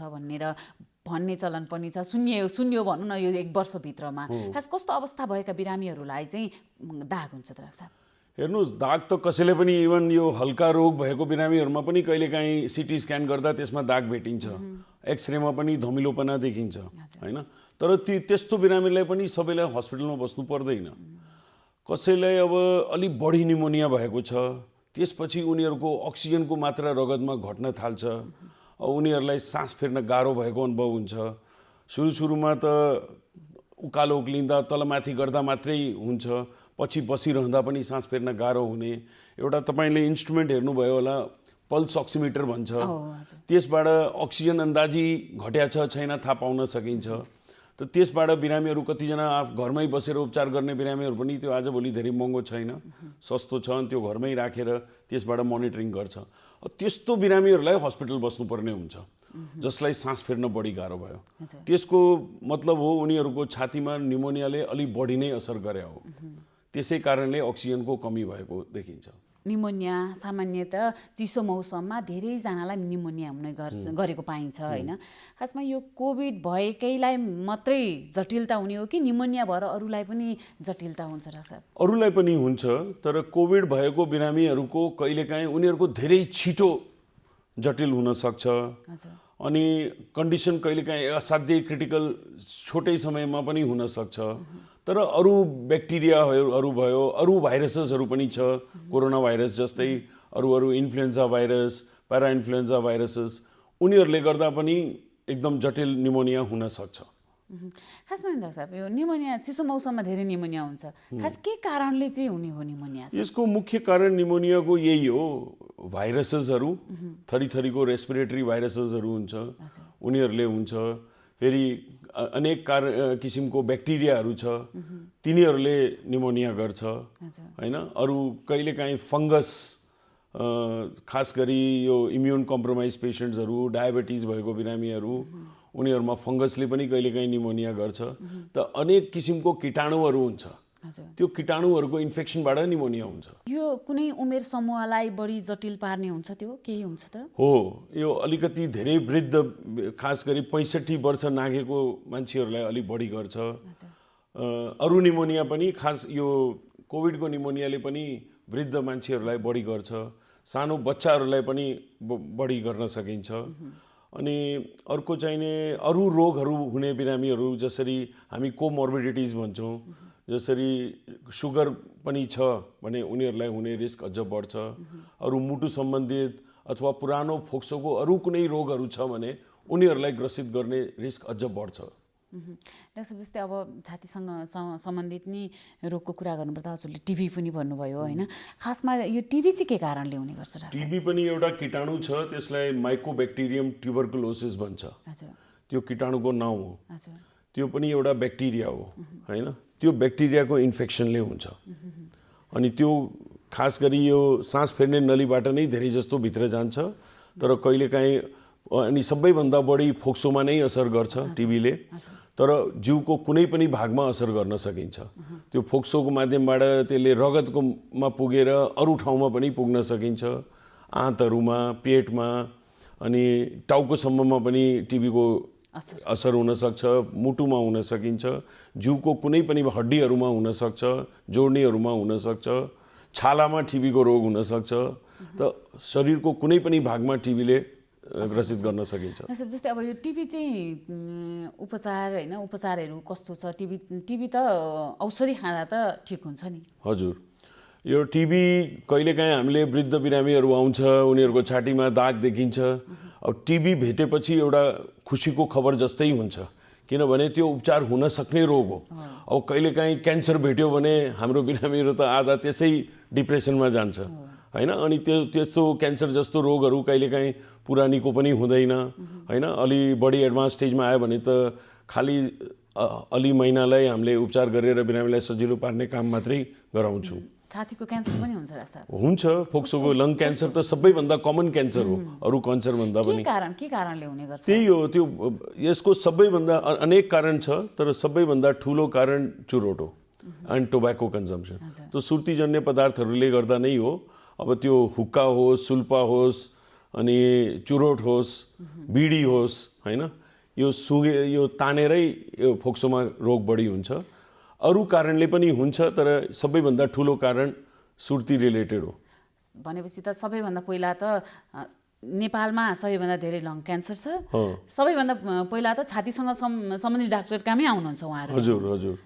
भन्ने चलन पनि छ। सुन्यो भनौँ न यो 1 वर्षभित्रमा खास कस्तो अवस्था भएका बिरामीहरूलाई चाहिँ दाग हुन्छ त डाक्टर साहब? हेर्नुहोस्, दाग त कसैले पनि, इभन यो हल्का रोग भएको बिरामीहरूमा पनि कहिलेकाहीँ सिटी स्क्यान गर्दा त्यसमा दाग भेटिन्छ, एक्सरेमा पनि धमिलोपना देखिन्छ हैन। तर त्यस्तो बिरामीलाई पनि सबैलाई हस्पिटलमा बस्नु पर्दैन। कसैलाई अब अलि बढी निमोनिया भएको छ, त्यसपछि उनीहरूको अक्सिजनको मात्रा रगतमा घट्न थाल्छ, उनीहरूलाई सास फेर्न गाह्रो भएको अनुभव हुन्छ। सुरुमा त उकालो उक्लिँदा तलमाथि गर्दा मात्रै हुन्छ, पछि बसिरहँदा पनि सास फेर्न गाह्रो हुने। एउटा तपाईँले इन्स्ट्रुमेन्ट हेर्नुभयो होला, पल्स अक्सिमिटर भन्छ, त्यसबाट अक्सिजन अन्दाजी घट्या छ छैन थाहा पाउन सकिन्छ। त त्यसबाट बिरामीहरू कतिजना घरमै बसेर उपचार गर्ने बिरामीहरू पनि, त्यो आजभोलि धेरै महँगो छैन, सस्तो छ, त्यो घरमै राखेर त्यसबाट मोनिटरिङ गर्छ। त्यस्तो बिरामीहरूलाई हस्पिटल बस्नुपर्ने हुन्छ जसलाई सास फेर्न बढी गाह्रो भयो। त्यसको मतलब हो उनीहरूको छातीमा निमोनियाले अलि बढी नै असर गरे हो, त्यसै कारणले अक्सिजनको कमी भएको देखिन्छ। निमोनिया सामान्यतः चिसो मौसममा धेरैजनालाई निमोनिया हुने गरेको पाइन्छ हैन। खासमा यो कोभिड भएकैलाई मात्रै जटिलता हुने हो कि निमोनिया भएर अरूलाई पनि जटिलता हुन्छ डाक्टर साहब? अरूलाई पनि हुन्छ, तर कोभिड भएको बिरामीहरूको कहिलेकाहीँ उनीहरूको धेरै छिटो जटिल हुन सक्छ। अनि कन्डिसन कहिलेकाहीँ असाध्यै क्रिटिकल छोटै समयमा पनि हुन सक्छ। तर अरू ब्याक्टेरियाहरू भयो, अरू भाइरसेसहरू पनि छ, कोरोना भाइरस जस्तै अरू influenza virus, parainfluenza viruses, उनीहरूले गर्दा पनि एकदम जटिल निमोनिया हुन सक्छ। खासमा डाक्टर साहब यो निमोनिया चिसो मौसममा धेरै निमोनिया हुन्छ खास के कारणले चाहिँ हुने हो निमोनिया यसको मुख्य कारण निमोनियाको यही हो भाइरसेसहरू थरीथरीको रेस्पिरेटरी भाइरसेसहरू हुन्छ उनीहरूले हुन्छ फेरि अनेक किसिमको ब्याक्टेरियाहरू छ तिनीहरूले निमोनिया गर्छ हैन अरू कहिलेकाहीँ फङ्गस खास गरी यो इम्युन कम्प्रोमाइज पेसेन्ट्सहरू डायबिटिज भएको बिरामीहरू उनीहरूमा फङ्गसले पनि कहिलेकाहीँ निमोनिया गर्छ त अनेक किसिमको कीटाणुहरू हुन्छ त्यो कीटाणुहरूको इन्फेक्सनबाट निमोनिया हुन्छ यो कुनै उमेर समूहलाई बढी जटिल पार्ने हुन्छ त्यो केही हुन्छ त हो यो अलिकति धेरै वृद्ध खास गरी 65 वर्ष नाघेको मान्छेहरूलाई अलिक बढी गर्छ अरू निमोनिया पनि खास यो कोभिडको निमोनियाले पनि वृद्ध मान्छेहरूलाई बढी गर्छ सानो बच्चाहरूलाई पनि बढी गर्न सकिन्छ अनि अर्को चाहिने अरू रोगहरू हुने बिरामीहरू जसरी हामी कोमोर्बिडिटिज भन्छौँ जसरी सुगर पनि छ भने उनीहरूलाई हुने रिस्क अझ बढ्छ अरू मुटु सम्बन्धित अथवा पुरानो फोक्सोको अरू कुनै रोगहरू छ भने उनीहरूलाई ग्रसित गर्ने रिस्क अझ बढ्छ डाक्टर साहब जस्तै अब छातीसँग सम्बन्धित नि रोगको कुरा गर्नुपर्दा हजुरले टिबी पनि भन्नुभयो होइन खासमा यो टिबी चाहिँ के कारणले हुने गर्छ डाक्टर टिबी पनि एउटा कीटाणु छ त्यसलाई माइकोब्याक्टेरियम ट्युबरकुलोसिस भन्छ त्यो कीटाणुको नाउँ हो त्यो पनि एउटा ब्याक्टेरिया हो हैन त्यो ब्याक्टेरियाको इन्फेक्सनले हुन्छ अनि त्यो खास गरी यो सास फेर्ने नलीबाट नै धेरै जस्तो भित्र जान्छ तर कहिलेकाहीँ अनि सबैभन्दा बढी फोक्सोमा नै असर गर्छ टिबीले तर जिउको कुनै पनि भागमा असर गर्न सकिन्छ त्यो फोक्सोको माध्यमबाट त्यसले रगतकोमा पुगेर अरू ठाउँमा पनि पुग्न सकिन्छ आँतहरूमा पेटमा अनि टाउकोसम्ममा पनि टिबीको असर हुन सक्छ मुटुमा हुन सकिन्छ जिउको कुनै पनि हड्डीहरूमा हुन सक्छ जोड्नीहरूमा हुन सक्छ छालामा टिबीको रोग हुन सक्छ त शरीरको कुनै पनि भागमा टिबीले ग्रसित गर्न सकिन्छ जस्तै अब यो टिबी चाहिँ उपचार होइन उपचारहरू कस्तो छ टिबी त औषधि खाँदा त ठिक हुन्छ नि हजुर यो टिबी कहिलेकाहीँ हामीले वृद्ध बिरामीहरू आउँछ उनीहरूको छातीमा दाग देखिन्छ अब टिबी भेटेपछि एउटा खुसीको खबर जस्तै हुन्छ किनभने त्यो उपचार हुन सक्ने रोग हो अब कहिलेकाहीँ क्यान्सर भेट्यो भने हाम्रो बिरामीहरू त आधा त्यसै डिप्रेसनमा जान्छ हैन अनि त्यस्तो क्यान्सर जस्तो रोगहरू कहिलेकाहीँ पुरानीको पनि हुँदैन हैन अलि बढी एडभान्स स्टेजमा आयो भने त खालि अलि महिनालाई हामीले उपचार गरेर बिरामीलाई सजिलो पार्ने काम मात्रै गराउँछौँ छातीको क्यान्सर पनि हुन्छ डाक्टर साहब हुन्छ फोक्सोको लङ क्यान्सर त सबैभन्दा कमन क्यान्सर हो अरू क्यान्सर भन्दा पनि के कारणले हुने गर्छ त्यही हो त्यो यसको सबैभन्दा अनेक कारण छ तर सबैभन्दा ठुलो कारण चुरोट हो एन्ड टोब्याको कन्जम्सन त्यो सुर्तीजन्य पदार्थहरूले गर्दा नै हो अब त्यो हुक्का होस् सुल्पा होस् अनि चुरोट होस् बिडी होस् हैन यो यो तानेरै यो फोक्सोमा रोग बढी हुन्छ अरू कारणले पनि हुन्छ तर सबैभन्दा ठुलो कारण सुर्ती रिलेटेड हो भनेपछि त सबैभन्दा पहिला त नेपालमा सबैभन्दा धेरै लङ क्यान्सर छ सबैभन्दा पहिला त छातीसँग सम्बन्धित डाक्टर कहाँ आउनुहुन्छ उहाँहरू हजुर हजुर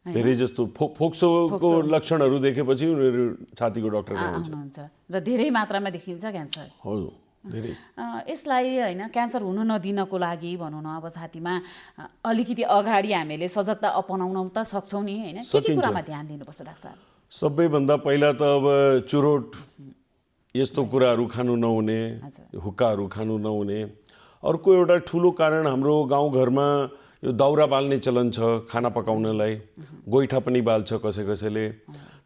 धेरै जस्तो फोक्सोको लक्षणहरू देखेपछि उनीहरू छातीको डाक्टर आउनुहुन्छ र धेरै मात्रामा देखिन्छ क्यान्सर हजुर धेरै यसलाई होइन क्यान्सर हुन नदिनको लागि भनौँ न अब छातीमा अलिकति अगाडि हामीले सजगता अपनाउन त सक्छौँ नि होइन के कुरामा ध्यान दिनुपर्छ डाक्टर साहब सबैभन्दा पहिला त अब चुरोट यस्तो कुराहरू खानु नहुने हुक्काहरू खानु नहुने अर्को एउटा ठुलो कारण हाम्रो गाउँघरमा यो दाउरा बाल्ने चलन छ खाना पकाउनलाई गोइठा पनि बाल्छ कसैले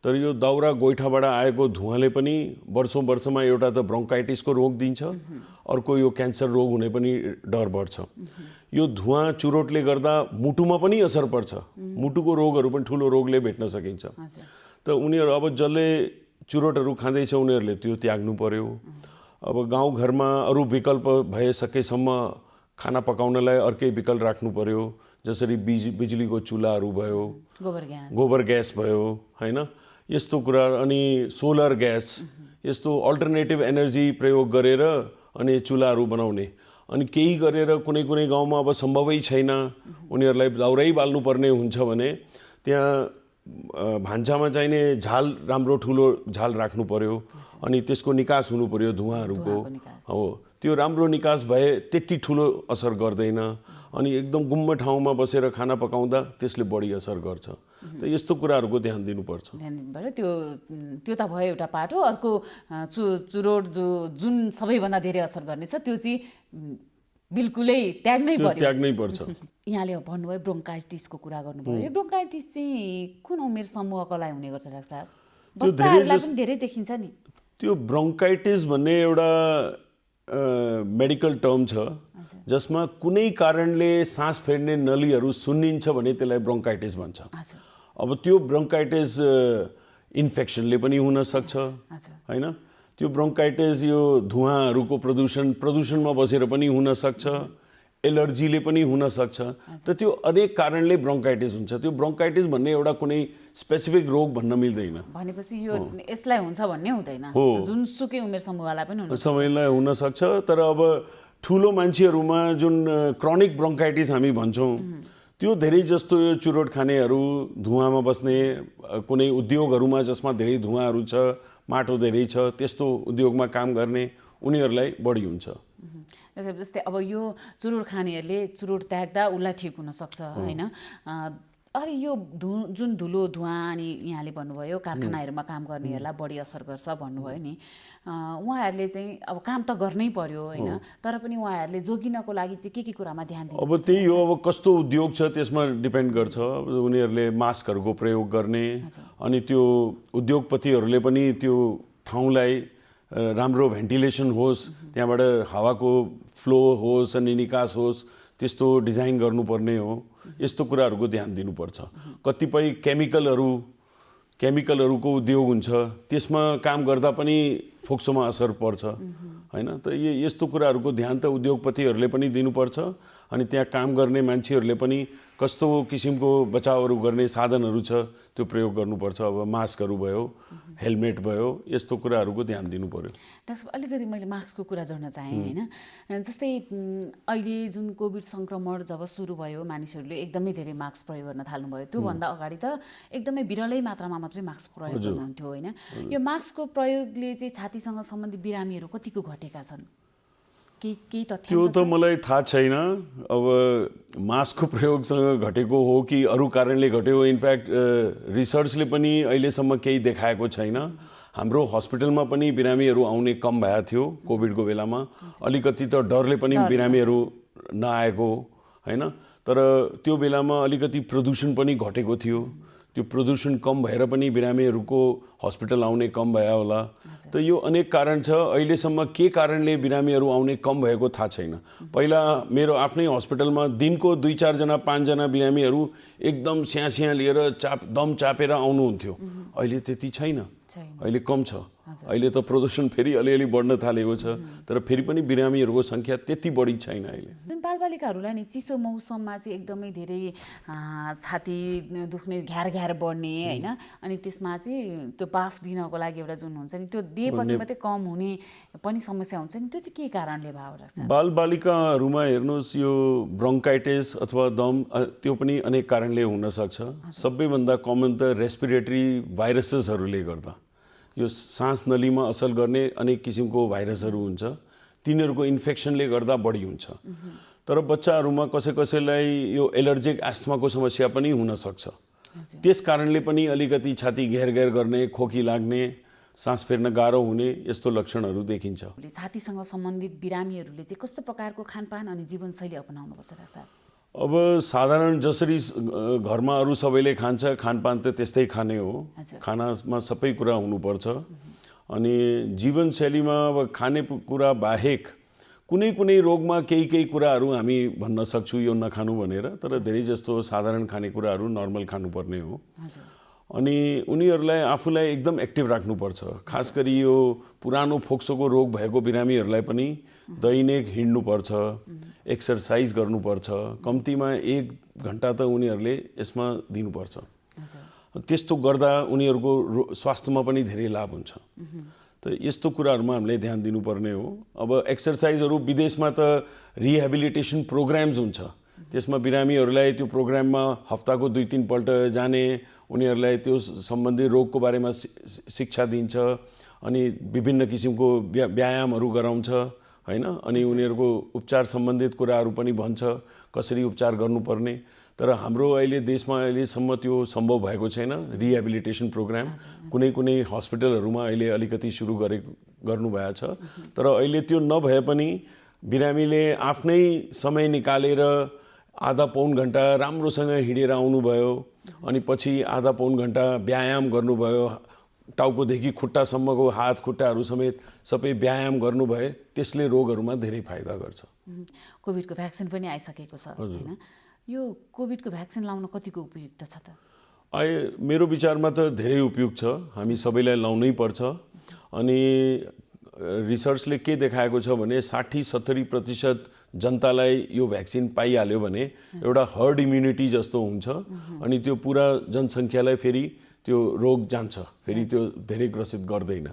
तर यो दाउरा गोइठाबाट आएको धुवाँले पनि वर्षमा एउटा त ब्रोन्काइटिसको रोग दिन्छ अर्को यो क्यान्सर रोग हुने पनि डर बढ्छ यो धुवाँ चुरोटले गर्दा मुटुमा पनि असर पर्छ मुटुको रोगहरू पनि ठुलो रोगले भेट्न सकिन्छ त उनीहरू अब जसले चुरोटहरू खाँदैछ उनीहरूले त्यो त्याग्नु पर्यो अब गाउँघरमा अरू विकल्प भए सकेसम्म खाना पकाउनलाई अर्कै विकल्प राख्नु पर्यो जसरी बिजुलीको चुल्हाहरू भयो गोबर ग्यास भयो हैन यस्तो कुरा अनि सोलर ग्यास यस्तो अल्टरनेटिभ एनर्जी प्रयोग गरेर अनि चुल्हाहरू बनाउने अनि केही गरेर कुनै गाउँमा अब सम्भवै छैन उनीहरूलाई दाउरै बाल्नुपर्ने हुन्छ भने त्यहाँ भान्सामा चाहिने झाल राम्रो ठुलो झाल राख्नु पर्यो अनि त्यसको निकास हुनु पर्यो धुवाँहरूको हो त्यो राम्रो निकास भए त्यति ठुलो असर गर्दैन अनि एकदम गुम्म ठाउँमा बसेर खाना पकाउँदा त्यसले बढी असर गर्छ। त यस्तो कुराहरूको ध्यान दिनुपर्छ। ध्यान दिनुपर्यो। त्यो त भयो एउटा पाटो। अर्को चुरोट जुन सबैभन्दा धेरै असर गर्ने छ त्यो चाहिँ बिल्कुलै त्याग्नै पर्छ। यहाँले भन्नुभयो ब्रोङ्काइटिसको कुरा गर्नुभयो। यो ब्रोङ्काइटिस चाहिँ कुन उमेर समूहको लागि हुने गर्छ डाक्टर साहब? बच्चाहरूलाई पनि धेरै देखिन्छ नि। त्यो ब्रोङ्काइटिस भन्ने एउटा मेडिकल टर्म छ जसमा कुनै कारणले सास फेर्ने नलीहरू सुन्निन्छ भने त्यसलाई ब्रोङ्काइटिस भन्छ। अब त्यो ब्रोङ्काइटिस इन्फेक्सनले पनि हुन सक्छ हैन? त्यो ब्रोङ्काइटिस यो धुवाँहरूको प्रदूषणमा बसेर पनि हुन सक्छ, एलर्जीले पनि हुन सक्छ। त त्यो अनेक कारणले ब्रोङ्काइटिस हुन्छ। त्यो ब्रोङ्काइटिस भन्ने एउटा कुनै स्पेसिफिक रोग भन्न मिल्दैन। भनेपछि यो यसलाई हुन्छ भन्ने हुँदैन, जुनसुकै उमेर समूहलाई पनि हुन सक्छ। तर अब ठुलो मान्छेहरूमा जुन क्रोनिक ब्रोङ्काइटिस हामी भन्छौँ त्यो धेरै जस्तो यो चुरोट खानेहरू, धुवाँमा बस्ने, कुनै उद्योगहरूमा जसमा धेरै धुवाँहरू छ, माटो धेरै छ, त्यस्तो उद्योगमा काम गर्ने उनीहरूलाई बढी हुन्छ। जस्तै अब यो चुरोट खानेहरूले चुरोट त्याग्दा उसलाई ठिक हुनसक्छ होइन? अरे यो जुन धुलो धुवाँ अनि यहाँले भन्नुभयो कारखानाहरूमा काम गर्नेहरूलाई बढी असर गर्छ भन्नुभयो नि, उहाँहरूले चाहिँ अब काम त गर्नै पर्यो होइन? तर पनि उहाँहरूले जोगिनको लागि चाहिँ के कुरामा ध्यान दिनु? अब त्यही हो, अब कस्तो उद्योग छ त्यसमा डिपेन्ड गर्छ। उनीहरूले मास्कहरूको प्रयोग गर्ने अनि त्यो उद्योगपतिहरूले पनि त्यो ठाउँलाई राम्रो भेन्टिलेसन होस्, त्यहाँबाट हावाको फ्लो होस् अनि निकास होस्, त्यस्तो डिजाइन गर्नुपर्ने हो। यस्तो कुराहरूको ध्यान दिनुपर्छ। कतिपय केमिकलहरूको उद्योग हुन्छ, त्यसमा काम गर्दा पनि फोक्सोमा असर पर्छ हैन? त यस्तो कुराहरूको ध्यान त उद्योगपतिहरूले पनि दिनुपर्छ अनि त्यहाँ काम गर्ने मान्छेहरूले पनि कस्तो किसिमको बचावहरू गर्ने साधनहरू छ त्यो प्रयोग गर्नुपर्छ। अब मास्कहरू भयो, हेलमेट भयो, यस्तो कुराहरूको ध्यान दिनु पर्यो। डाक्टर अलिकति मैले मास्कको कुरा जोड्न चाहेँ होइन? जस्तै अहिले जुन कोभिड सङ्क्रमण जब सुरु भयो मानिसहरूले एकदमै धेरै मास्क प्रयोग गर्न थाल्नुभयो। त्योभन्दा अगाडि त एकदमै विरलै मात्रामा मात्रै मास्क प्रयोग गर्नुहुन्थ्यो होइन? यो मास्कको प्रयोगले चाहिँ छातीसँग सम्बन्धित बिरामीहरू कतिको घटेका छन्? त्यो त मलाई थाहा छैन। अब मास्कको प्रयोगसँग घटेको हो कि अरू कारणले घट्यो, इनफ्याक्ट रिसर्चले पनि अहिलेसम्म केही देखाएको छैन। हाम्रो हस्पिटलमा पनि बिरामीहरू आउने कम भएको थियो कोभिडको बेलामा। अलिकति त डरले पनि बिरामीहरू नआएको हैन? तर त्यो बेलामा अलिकति प्रदूषण पनि घटेको थियो। त्यो प्रदूषण कम भएर पनि बिरामीहरूको हस्पिटल आउने कम भयो होला। त यो अनेक कारण छ। अहिलेसम्म के कारणले बिरामीहरू आउने कम भएको थाहा छैन। पहिला मेरो आफ्नै हस्पिटलमा दिनको 2-4 जना 5 जना बिरामीहरू एकदम स्याँ लिएर दम चापेर आउनुहुन्थ्यो। अहिले त्यति छैन, अहिले कम छ। अहिले त प्रदूषण फेरि अलिअलि बढ्न थालेको छ, तर फेरि पनि बिरामीहरूको सङ्ख्या त्यति बढी छैन अहिले। जुन बालबालिकाहरूलाई नि चिसो मौसममा चाहिँ एकदमै धेरै छाती दुख्ने, घ्यार बढ्ने होइन? अनि त्यसमा चाहिँ त्यो बाफ दिनको लागि एउटा जुन हुन्छ नि त्यो दिएपछि मात्रै कम हुने पनि समस्या हुन्छ नि, त्यो चाहिँ के कारणले भयो डाक्टर? बालबालिकाहरूमा हेर्नुहोस्, यो ब्रोङ्काइटिस अथवा दम त्यो पनि अनेक कारणले हुनसक्छ। सबैभन्दा कमन त रेस्पिरेटरी भाइरसेसहरूले गर्दा, यो सास नलीमा असर गर्ने अनेक किसिमको भाइरसहरू हुन्छ, तिनीहरूको इन्फेक्सनले गर्दा बढी हुन्छ। तर बच्चाहरूमा कसैलाई यो एलर्जिक एस्थमाको समस्या पनि हुनसक्छ। त्यस कारणले पनि अलिकति छाती घेर गर्ने, खोकी लाग्ने, सास फेर्न गाह्रो हुने यस्तो लक्षणहरू देखिन्छ। छातीसँग सम्बन्धित बिरामीहरूले चाहिँ कस्तो प्रकारको खानपान अनि जीवनशैली अपनाउनुपर्छ डाक्टर? अब साधारण जसरी घरमा अरू सबैले खान्छ खानपान त त्यस्तै खाने हो। खानामा सबै कुरा हुनुपर्छ। अनि जीवनशैलीमा अब खानेकुरा बाहेक कुनै रोगमा केही कुराहरू हामी भन्न सक्छौँ यो नखानु भनेर, तर धेरै जस्तो साधारण खानेकुराहरू नर्मल खानुपर्ने हो। अनि उनीहरूलाई आफूलाई एकदम एक्टिभ राख्नुपर्छ। खास गरी यो पुरानो फोक्सोको रोग भएको बिरामीहरूलाई पनि दैनिक हिँड्नुपर्छ, एक्सर्साइज गर्नुपर्छ, कम्तीमा 1 घन्टा त उनीहरूले यसमा दिनुपर्छ। त्यस्तो गर्दा उनीहरूको स्वास्थ्यमा पनि धेरै लाभ हुन्छ। त यस्तो कुराहरूमा हामीले ध्यान दिनुपर्ने हो। अब एक्सर्साइजहरू विदेशमा त रिहेबिलिटेसन प्रोग्राम्स हुन्छ, त्यसमा बिरामीहरूलाई त्यो प्रोग्राममा हप्ताको 2-3 पल्ट जाने, उनीहरूलाई त्यो सम्बन्धी रोगको बारेमा शिक्षा दिन्छ अनि विभिन्न किसिमको व्यायामहरू गराउँछ, होइन, अनि उनीहरूको उपचार सम्बन्धित कुराहरू पनि भन्छ कसरी उपचार गर्नुपर्ने। तर हाम्रो अहिले देशमा अहिलेसम्म त्यो सम्भव भएको छैन रिहेबिलिटेसन प्रोग्राम। कुनै कुनै हस्पिटलहरूमा अहिले अलिकति सुरु गर्नुभएको छ, तर अहिले त्यो नभए पनि बिरामीले आफ्नै समय निकालेर आधा पौन घन्टा राम्रोसँग हिँडेर आउनुभयो, अनि पछि आधा पौन घन्टा व्यायाम गर्नुभयो, टाउकोदेखि खुट्टासम्मको हात खुट्टाहरू समेत सबै व्यायाम गर्नुभए त्यसले रोगहरूमा धेरै फाइदा गर्छ। कोभिडको भ्याक्सिन पनि आइसकेको छ हैन, यो कोभिडको भ्याक्सिन लाउन कतिको उपयुक्त छ त? मेरो विचारमा त धेरै उपयुक्त छ, हामी सबैलाई लाउनै पर्छ। अनि रिसर्चले के देखाएको छ भने 60-70% जनतालाई यो भ्याक्सिन पाइहाल्यो भने एउटा हर्ड इम्युनिटी जस्तो हुन्छ, अनि त्यो पुरा जनसङ्ख्यालाई फेरि त्यो रोग जान्छ, फेरि त्यो धेरै ग्रसित गर्दैन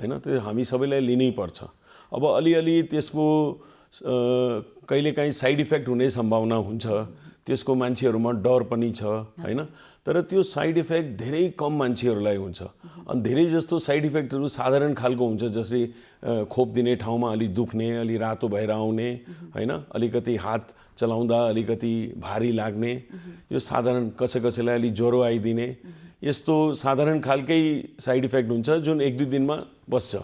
हैन। त्यो हामी सबैलाई लिनै पर्छ। अब अलिअलि त्यसको कहिलेकाहीँ साइड इफेक्ट हुने सम्भावना हुन्छ, त्यसको मान्छेहरूमा डर पनि छ हैन, तर त्यो साइड इफेक्ट धेरै कम मान्छेहरूलाई हुन्छ। अनि धेरै जस्तो साइड इफेक्टहरू साधारण खालको हुन्छ, जसले खोप दिने ठाउँमा अलि दुख्ने, अलि रातो भएर आउने हैन, अलिकति हात चलाउँदा अलिकति भारी लाग्ने, यो साधारण कसैलाई अलि ज्वरो आइदिने, यस्तो साधारण खालकै साइड इफेक्ट हुन्छ जुन 1-2 दिनमा बस्छ।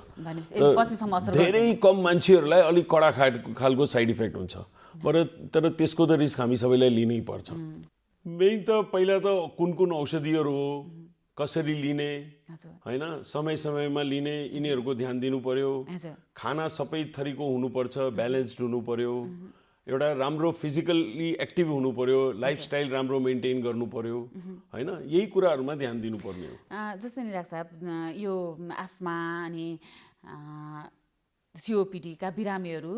धेरै कम मान्छेहरूलाई अलिक कडा खालको साइड इफेक्ट हुन्छ, तर त्यसको त रिस्क हामी सबैलाई लिनै पर्छ। मेन त पहिला त कुन औषधिहरू हो, कसरी लिने हैन, समय समयमा लिने, यिनीहरूको ध्यान दिनु पर्यो। खाना सबै थरीको हुनुपर्छ, ब्यालेन्स्ड हुनु पर्यो, एउटा राम्रो फिजिकली एक्टिभ हुनु पर्यो, लाइफस्टाइल राम्रो मेन्टेन गर्नु पर्यो हैन, यही कुराहरूमा ध्यान दिनुपर्ने हो। जस्तै निराग साहब, यो आस्मा अनि सिओपिडीका बिरामीहरू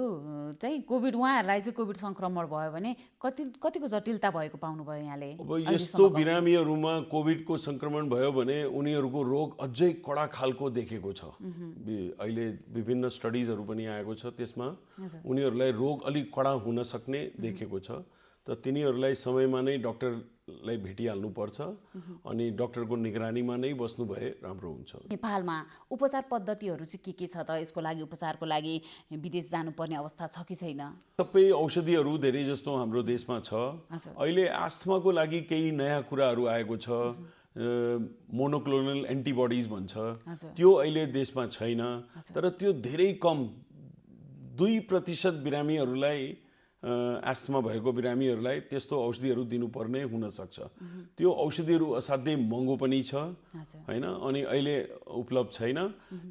चाहिँ कोभिड, उहाँहरूलाई चाहिँ कोभिड सङ्क्रमण भयो भने कतिको जटिलता भएको पाउनुभयो यहाँले? अब यस्तो बिरामीहरूमा कोभिडको सङ्क्रमण भयो भने उनीहरूको रोग अझै कडा खालको देखेको छ। अहिले विभिन्न स्टडिजहरू पनि आएको छ, त्यसमा उनीहरूलाई रोग अलिक कडा हुन सक्ने देखेको छ। त तिनीहरूलाई समयमा नै डक्टरलाई भेटिहाल्नुपर्छ, अनि डक्टरको निगरानीमा नै बस्नु भए राम्रो हुन्छ। नेपालमा उपचार पद्धतिहरू चाहिँ के छ त? यसको लागि उपचारको लागि विदेश जानुपर्ने अवस्था छ कि छैन? सबै औषधिहरू धेरै जस्तो हाम्रो देशमा छ। अहिले आस्थमाको लागि केही नयाँ कुराहरू आएको छ, मोनोक्लोनल एन्टिबडिज भन्छ, त्यो अहिले देशमा छैन, तर त्यो धेरै कम 2% बिरामीहरूलाई, आस्थमा भएको बिरामीहरूलाई त्यस्तो औषधिहरू दिनुपर्ने हुनसक्छ। त्यो औषधिहरू असाध्यै महँगो पनि छ हैन, अनि अहिले उपलब्ध छैन।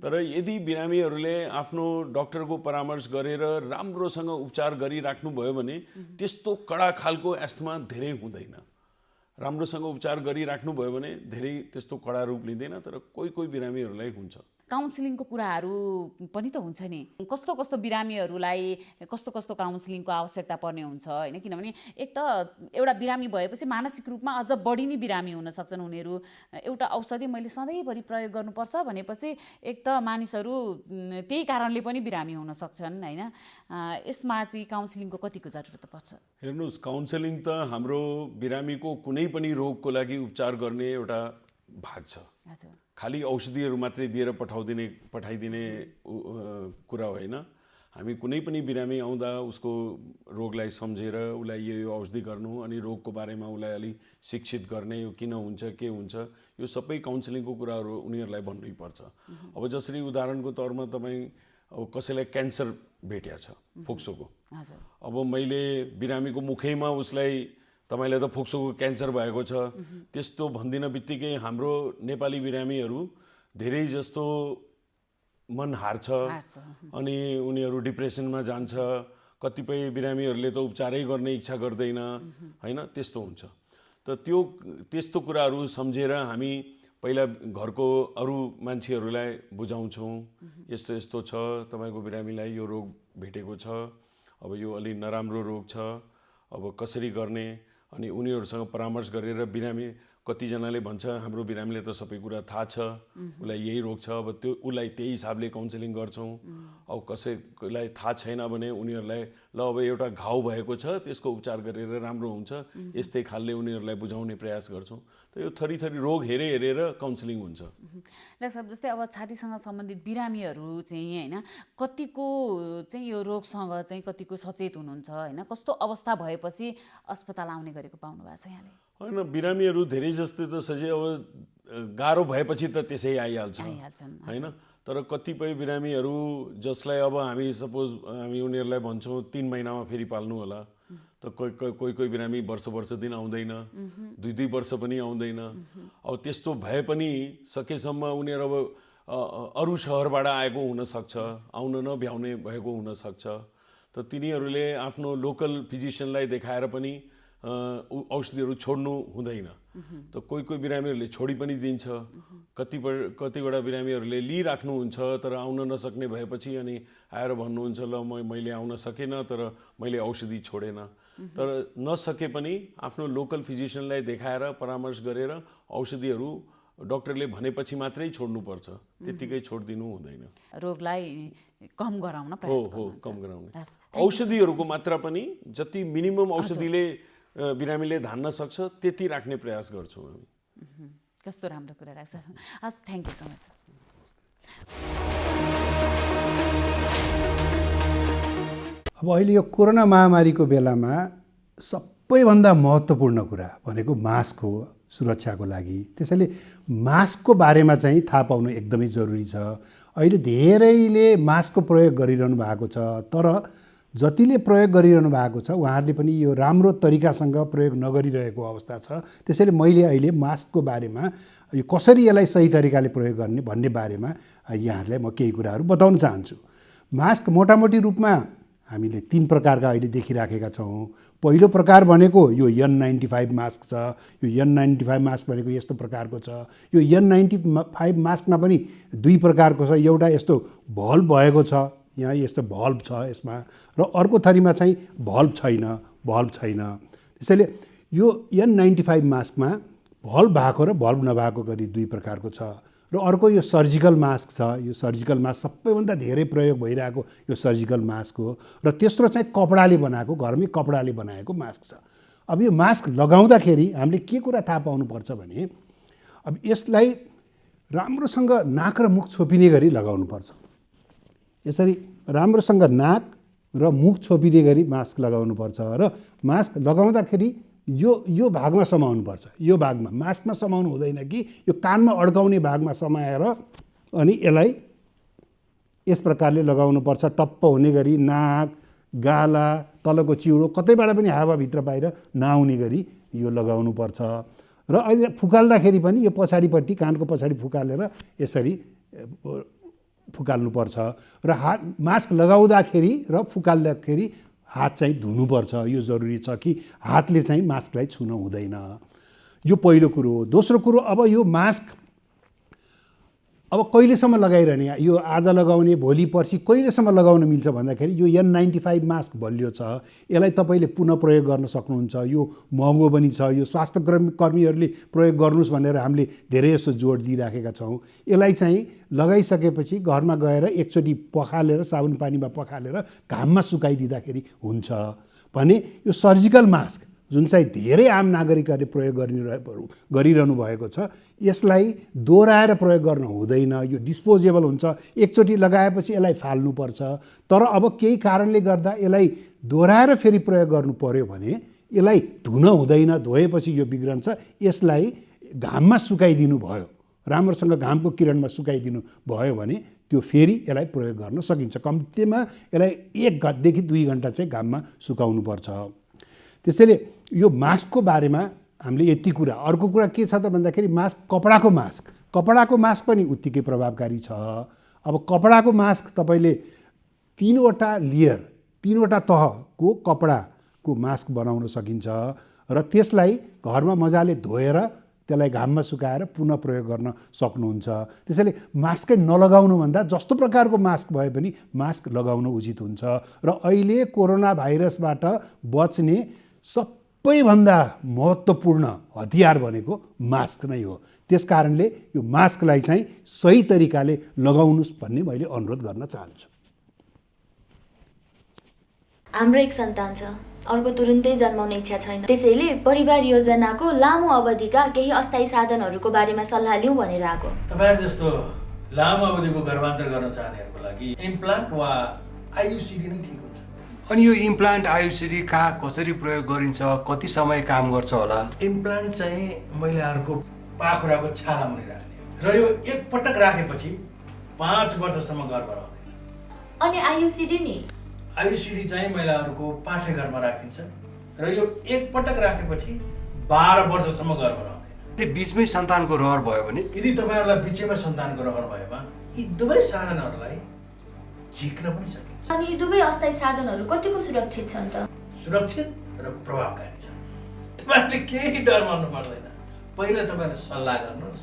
तर यदि बिरामीहरूले आफ्नो डक्टरको परामर्श गरेर राम्रोसँग उपचार गरिराख्नुभयो भने त्यस्तो कडा खालको एस्थमा धेरै हुँदैन। राम्रोसँग उपचार गरिराख्नुभयो भने धेरै त्यस्तो कडा रूप लिँदैन, तर कोही बिरामीहरूलाई हुन्छ। काउन्सिलिङको कुराहरू पनि त हुन्छ नि, कस्तो बिरामीहरूलाई कस्तो काउन्सिलिङको आवश्यकता पर्ने हुन्छ हैन, किनभने एक त एउटा बिरामी भएपछि मानसिक रूपमा अझ बढी नै बिरामी हुन सक्छन् उनीहरू। एउटा औषधि मैले सधैँभरि प्रयोग गर्नुपर्छ भनेपछि एक त मानिसहरू त्यही कारणले पनि बिरामी हुन सक्छन् हैन। यसमा चाहिँ काउन्सिलिङको कतिको जरुरत पर्छ? हेर्नुहोस्, काउन्सिलिङ त हाम्रो बिरामीको कुनै पनि रोगको लागि उपचार गर्ने एउटा भाग छ। खालि औषधिहरू मात्रै दिएर पठाइदिने कुरा होइन। हामी कुनै पनि बिरामी आउँदा उसको रोगलाई सम्झेर उसलाई यो औषधि गर्नु, अनि रोगको बारेमा उसलाई अलि शिक्षित गर्ने, यो किन हुन्छ, के हुन्छ, यो सबै काउन्सिलिङको कुराहरू उनीहरूलाई भन्नै पर्छ। अब जसरी उदाहरणको तौरमा तपाईँ अब कसैलाई क्यान्सर भेटिया छ, फोक्सोको, अब मैले बिरामीको मुखैमा उसलाई तपाईलाई त फोक्सोको क्यान्सर भएको छ त्यस्तो भन्दिन बित्तिकै हाम्रो नेपाली बिरामीहरू धेरै जस्तो मन हार्छ अनि उनीहरू डिप्रेसनमा जान्छ। कतिपय बिरामीहरूले त उपचारै गर्ने इच्छा गर्दैन हैन, त्यस्तो हुन्छ। त त्यस्तो कुराहरू सम्झेर हामी पहिला घरको अरू मान्छेहरूलाई बुझाउँछौँ, यस्तो यस्तो छ, तपाईको बिरामीलाई यो रोग भेटेको छ, अब यो अलि नराम्रो रोग छ, अब कसरी गर्ने, अनि उनीहरूसँग परामर्श गरेर बिरामी कतिजनाले भन्छ हाम्रो बिरामीले त सबै कुरा थाहा छ, उसलाई यही रोग छ, अब त्यो उसलाई त्यही हिसाबले काउन्सिलिङ गर्छौँ। अब कसैलाई थाहा छैन भने उनीहरूलाई ल अब एउटा घाउ भएको छ, त्यसको उपचार गरेर राम्रो हुन्छ, यस्तै खालले उनीहरूलाई बुझाउने प्रयास गर्छौँ। त यो थरी रोग हेरेर काउन्सिलिङ हुन्छ। डाक्टर साहब, जस्तै अब छातीसँग सम्बन्धित बिरामीहरू चाहिँ होइन कतिको चाहिँ यो रोगसँग चाहिँ कतिको सचेत हुनुहुन्छ होइन, कस्तो अवस्था भएपछि अस्पताल आउने गरेको पाउनु भएको छ यहाँले? होइन, बिरामीहरू धेरै जस्तै त सजिलै अब गाह्रो भएपछि त त्यसै आइहाल्छन् होइन। तर कतिपय बिरामीहरू जसलाई अब हामी सपोज हामी उनीहरूलाई भन्छौँ 3 महिनामा फेरि पाल्नु होला, त कोही बिरामी वर्ष दिन आउँदैन, 2 वर्ष पनि आउँदैन। अब त्यस्तो भए पनि सकेसम्म उनीहरू अब अरू सहरबाट आएको हुनसक्छ, आउन नभ्याउने भएको हुनसक्छ। त तिनीहरूले आफ्नो लोकल फिजिसियनलाई देखाएर पनि औषधिहरू छोड्नु हुँदैन। त कोही बिरामीहरूले छोडी पनि दिन्छ, कतिवटा बिरामीहरूले लिइराख्नुहुन्छ, तर आउन नसक्ने भएपछि अनि आएर भन्नुहुन्छ ल मैले आउन सकेन, तर मैले औषधि छोडेन। तर नसके पनि आफ्नो लोकल फिजिसियनलाई देखाएर परामर्श गरेर औषधिहरू डाक्टरले भनेपछि मात्रै छोड्नुपर्छ, त्यतिकै छोडिदिनु हुँदैन। रोगलाई कम गराउन प्रयास हो कम गराउने। औषधिहरूको मात्रा पनि जति मिनिमम औषधिले बिरामीले धान्न सक्छ त्यति राख्ने प्रयास गर्छौँ हामी। कस्तो राम्रो कुरा राख्छ। हस्, थ्याङ्क यू सो मच। अब अहिले यो कोरोना महामारीको बेलामा सबैभन्दा महत्त्वपूर्ण कुरा भनेको मास्क हो सुरक्षाको लागि। त्यसैले मास्कको बारेमा चाहिँ थाहा पाउनु एकदमै जरुरी छ। अहिले धेरैले मास्कको प्रयोग गरिरहनु भएको छ, तर जतिले प्रयोग गरिरहनु भएको छ उहाँहरूले पनि यो राम्रो तरिकासँग प्रयोग नगरिरहेको अवस्था छ। त्यसैले मैले अहिले मास्कको बारेमा यो कसरी यसलाई सही तरिकाले प्रयोग गर्ने भन्ने बारेमा यहाँहरूलाई म केही कुराहरू बताउन चाहन्छु। मास्क मोटामोटी रूपमा हामीले 3 प्रकारका अहिले देखिराखेका छौँ। पहिलो प्रकार भनेको यो N95 मास्क छ। यो N95 मास्क भनेको यस्तो प्रकारको छ। यो N95 मास्कमा पनि 2 प्रकारको छ। एउटा यस्तो भल्भ भएको छ, यहाँ यस्तो भल्भ छ यसमा, र अर्को थरीमा चाहिँ भल्भ छैन। त्यसैले यो N95 मास्कमा भल्भ भएको र भल्भ नभएको गरी 2 प्रकारको छ। र अर्को यो सर्जिकल मास्क छ। यो सर्जिकल मास्क सबैभन्दा धेरै प्रयोग भइरहेको यो सर्जिकल मास्क हो, र तेस्रो चाहिँ कपडाले बनाएको, घरमै कपडाले बनाएको मास्क छ। अब यो मास्क लगाउँदाखेरि हामीले के कुरा थाहा पाउनुपर्छ भने अब यसलाई राम्रोसँग नाक र मुख छोपिने गरी लगाउनुपर्छ। यसरी राम्रोसँग नाक र मुख छोपिने गरी मास्क लगाउनुपर्छ, र मास्क लगाउँदाखेरि यो भागमा समाउनुपर्छ। यो भागमा मास्कमा समाउनु हुँदैन कि यो कानमा अड्काउने भागमा समाएर अनि यसलाई यस प्रकारले लगाउनुपर्छ। टप्प हुने गरी नाक, गाला, तलको चिउडो कतैबाट पनि हावाभित्र बाहिर नआउने गरी यो लगाउनुपर्छ। र अहिले फुकाल्दाखेरि पनि यो पछाडिपट्टि कानको पछाडि फुकालेर यसरी फुकाल्नुपर्छ। र मास्क लगाउँदाखेरि र फुकाल्दाखेरि हात चाहिँ धुनुपर्छ। यो जरुरी छ कि हातले चाहिँ मास्कलाई छुन हुँदैन। यो पहिलो कुरो हो। दोस्रो कुरो, अब यो मास्क अब कहिलेसम्म लगाइरहने, यो आज लगाउने भोलि पर्सि कहिलेसम्म लगाउन मिल्छ भन्दाखेरि यो N95 मास्क बलियो छ, यसलाई तपाईँले पुनः प्रयोग गर्न सक्नुहुन्छ। यो महँगो पनि छ। यो स्वास्थ्य कर्मीहरूले प्रयोग गर्नुहोस् भनेर हामीले धेरै जस्तो जोड दिइराखेका छौँ। यसलाई चाहिँ लगाइसकेपछि घरमा गएर एकचोटि पखालेर साबुन पानीमा पखालेर घाममा सुकाइदिँदाखेरि हुन्छ भने यो सर्जिकल मास्क जुन चाहिँ धेरै आम नागरिकहरूले प्रयोग गरिरहनु भएको छ, यसलाई दोहोऱ्याएर प्रयोग गर्न हुँदैन। यो डिस्पोजेबल हुन्छ। एकचोटि लगाएपछि यसलाई फाल्नुपर्छ। तर अब केही कारणले गर्दा यसलाई दोहोऱ्याएर फेरि प्रयोग गर्नु पर्यो भने यसलाई धुन हुँदैन। धोएपछि यो बिग्रन्छ। यसलाई घाममा सुकाइदिनु भयो, राम्रोसँग घामको किरणमा सुकाइदिनु भयो भने त्यो फेरि यसलाई प्रयोग गर्न सकिन्छ। कम्तीमा यसलाई 1 देखि 2 घन्टा चाहिँ घाममा सुकाउनुपर्छ। त्यसैले यो मास्कको बारेमा हामीले यति कुरा। अर्को कुरा के छ त भन्दाखेरि कपडाको मास्क पनि उत्तिकै प्रभावकारी छ। अब कपडाको मास्क तपाईँले 3वटा लेयर, 3वटा तहको कपडाको मास्क बनाउन सकिन्छ, र त्यसलाई घरमा मजाले धोएर त्यसलाई घाममा सुकाएर पुनः प्रयोग गर्न सक्नुहुन्छ। त्यसैले मास्कै नलगाउनुभन्दा जस्तो प्रकारको मास्क भए पनि मास्क लगाउन उचित हुन्छ। र अहिले कोरोना भाइरसबाट बच्ने सबैभन्दा महत्त्वपूर्ण हतियार भनेको मास्क नै हो। त्यस कारणले यो मास्कलाई चाहिँ सही तरिकाले लगाउनुहोस् भन्ने मैले अनुरोध गर्न चाहन्छु। हाम्रो एक सन्तान छ, अर्को तुरुन्तै जन्माउने इच्छा छैन। त्यसैले परिवार योजनाको लामो अवधिका केही अस्थायी साधनहरूको बारेमा सल्लाह लिउँ भनेर आएको। तपाईहरु जस्तो लामो अवधिको गर्भान्तर गर्न चाहनेहरूको लागि इम्प्लान्ट वा आयुसिडी नै ठिक हुन्छ। अनि यो इम्प्लान्ट आयुसिडी कहाँ कसरी प्रयोग गरिन्छ, कति समय काम गर्छ होला? इम्प्लान्ट चाहिँ महिलाहरूको पाखुराको छाला मुनि राख्ने र यो एक पटक राखेपछि 5 वर्षसम्म गर्भ रहँदैन। अनि आयुसिडी नि? आयुसिडी चाहिँ महिलाहरूको पाठेघरमा राखिन्छ र यो एक पटक राखेपछि 12 वर्षसम्म गर्भ रहँदैन। बीचमै सन्तानको रहर भयो भने? यदि तपाईँहरूलाई बिचैमा सन्तानको रहर भएमा यी दुवै साधनहरूलाई झिक्न पनि सकिन्छ। अनि यी दुवै अस्थायी साधनहरू कतिको सुरक्षित छन् त? सुरक्षित र प्रभावकारी छन्। तपाईँहरूले केही डर मान्नु पर्दैन। पहिला तपाईँहरूले सल्लाह गर्नुहोस्,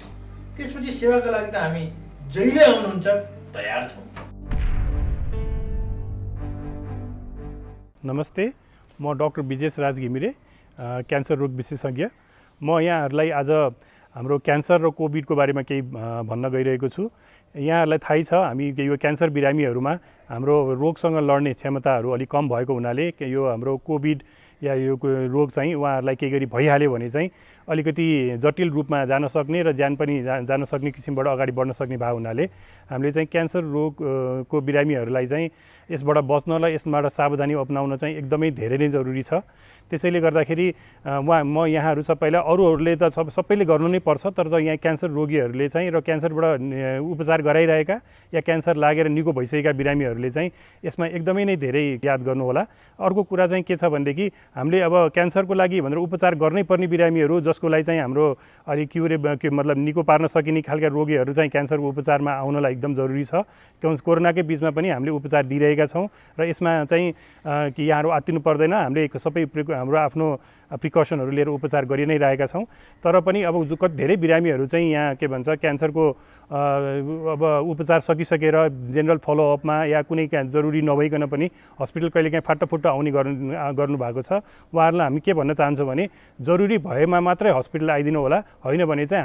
त्यसपछि सेवाको लागि त हामी जहिले आउनुहुन्छ तयार छौँ। नमस्ते, म डाक्टर विजेश राज घिमिरे, क्यान्सर रोग विशेषज्ञ। म यहाँहरूलाई आज हाम्रो क्यान्सर र कोभिडको बारेमा केही भन्न गइरहेको छु। यहाँहरूलाई थाहै छ हामी यो क्यान्सर बिरामीहरूमा हाम्रो रोगसँग लड्ने क्षमताहरू अलिक कम भएको हुनाले यो हाम्रो कोभिड या यो रोग चाहिँ उहाँहरूलाई केही गरी भइहाल्यो भने चाहिँ अलिकति जटिल रूपमा जान सक्ने र ज्यान पनि जान सक्ने किसिमबाट अगाडि बढ्न सक्ने भएको हुनाले हामीले चाहिँ क्यान्सर रोगको बिरामीहरूलाई चाहिँ यसबाट बच्न र यसबाट सावधानी अपनाउन चाहिँ एकदमै धेरै नै जरुरी छ। त्यसैले गर्दाखेरि म यहाँहरू सबैलाई अरूहरूले त सबैले गर्नु नै पर्छ, तर यहाँ क्यान्सर रोगीहरूले चाहिँ र क्यान्सरबाट उपचार गराइरहेका या क्यान्सर लागेर निको भइसकेका बिरामीहरूले चाहिँ यसमा एकदमै नै धेरै याद गर्नुहोला। अर्को कुरा चाहिँ के छ भनेदेखि हामीले अब क्यान्सरको लागि भनेर उपचार गर्नै पर्ने बिरामीहरू जसको लागि चाहिँ हाम्रो अलि मतलब निको पार्न सकिने खालका रोगीहरू चाहिँ क्यान्सरको उपचारमा आउनलाई एकदम जरुरी छ। कोरोनाकै बिचमा पनि हामीले उपचार दिइरहेका छौँ र यसमा चाहिँ कि यहाँहरू आत्तिनु पर्दैन। हामीले सबै हाम्रो आफ्नो प्रिकसनहरू लिएर उपचार गरि नै रहेका छौँ। तर पनि अब धेरै बिरामीहरू चाहिँ यहाँ के भन्छ क्यान्सरको अब उपचार सकिसकेर जेनरल फलोअपमा या कुनै जरुरी नभइकन पनि हस्पिटल कहिलेकाहीँ फाटोफुट्टो आउने गर्नुभएको छ। उहाँहरूलाई हामी के भन्न चाहन्छौँ भने जरुरी भएमा मात्रै हस्पिटल आइदिनु होला, होइन भने चाहिँ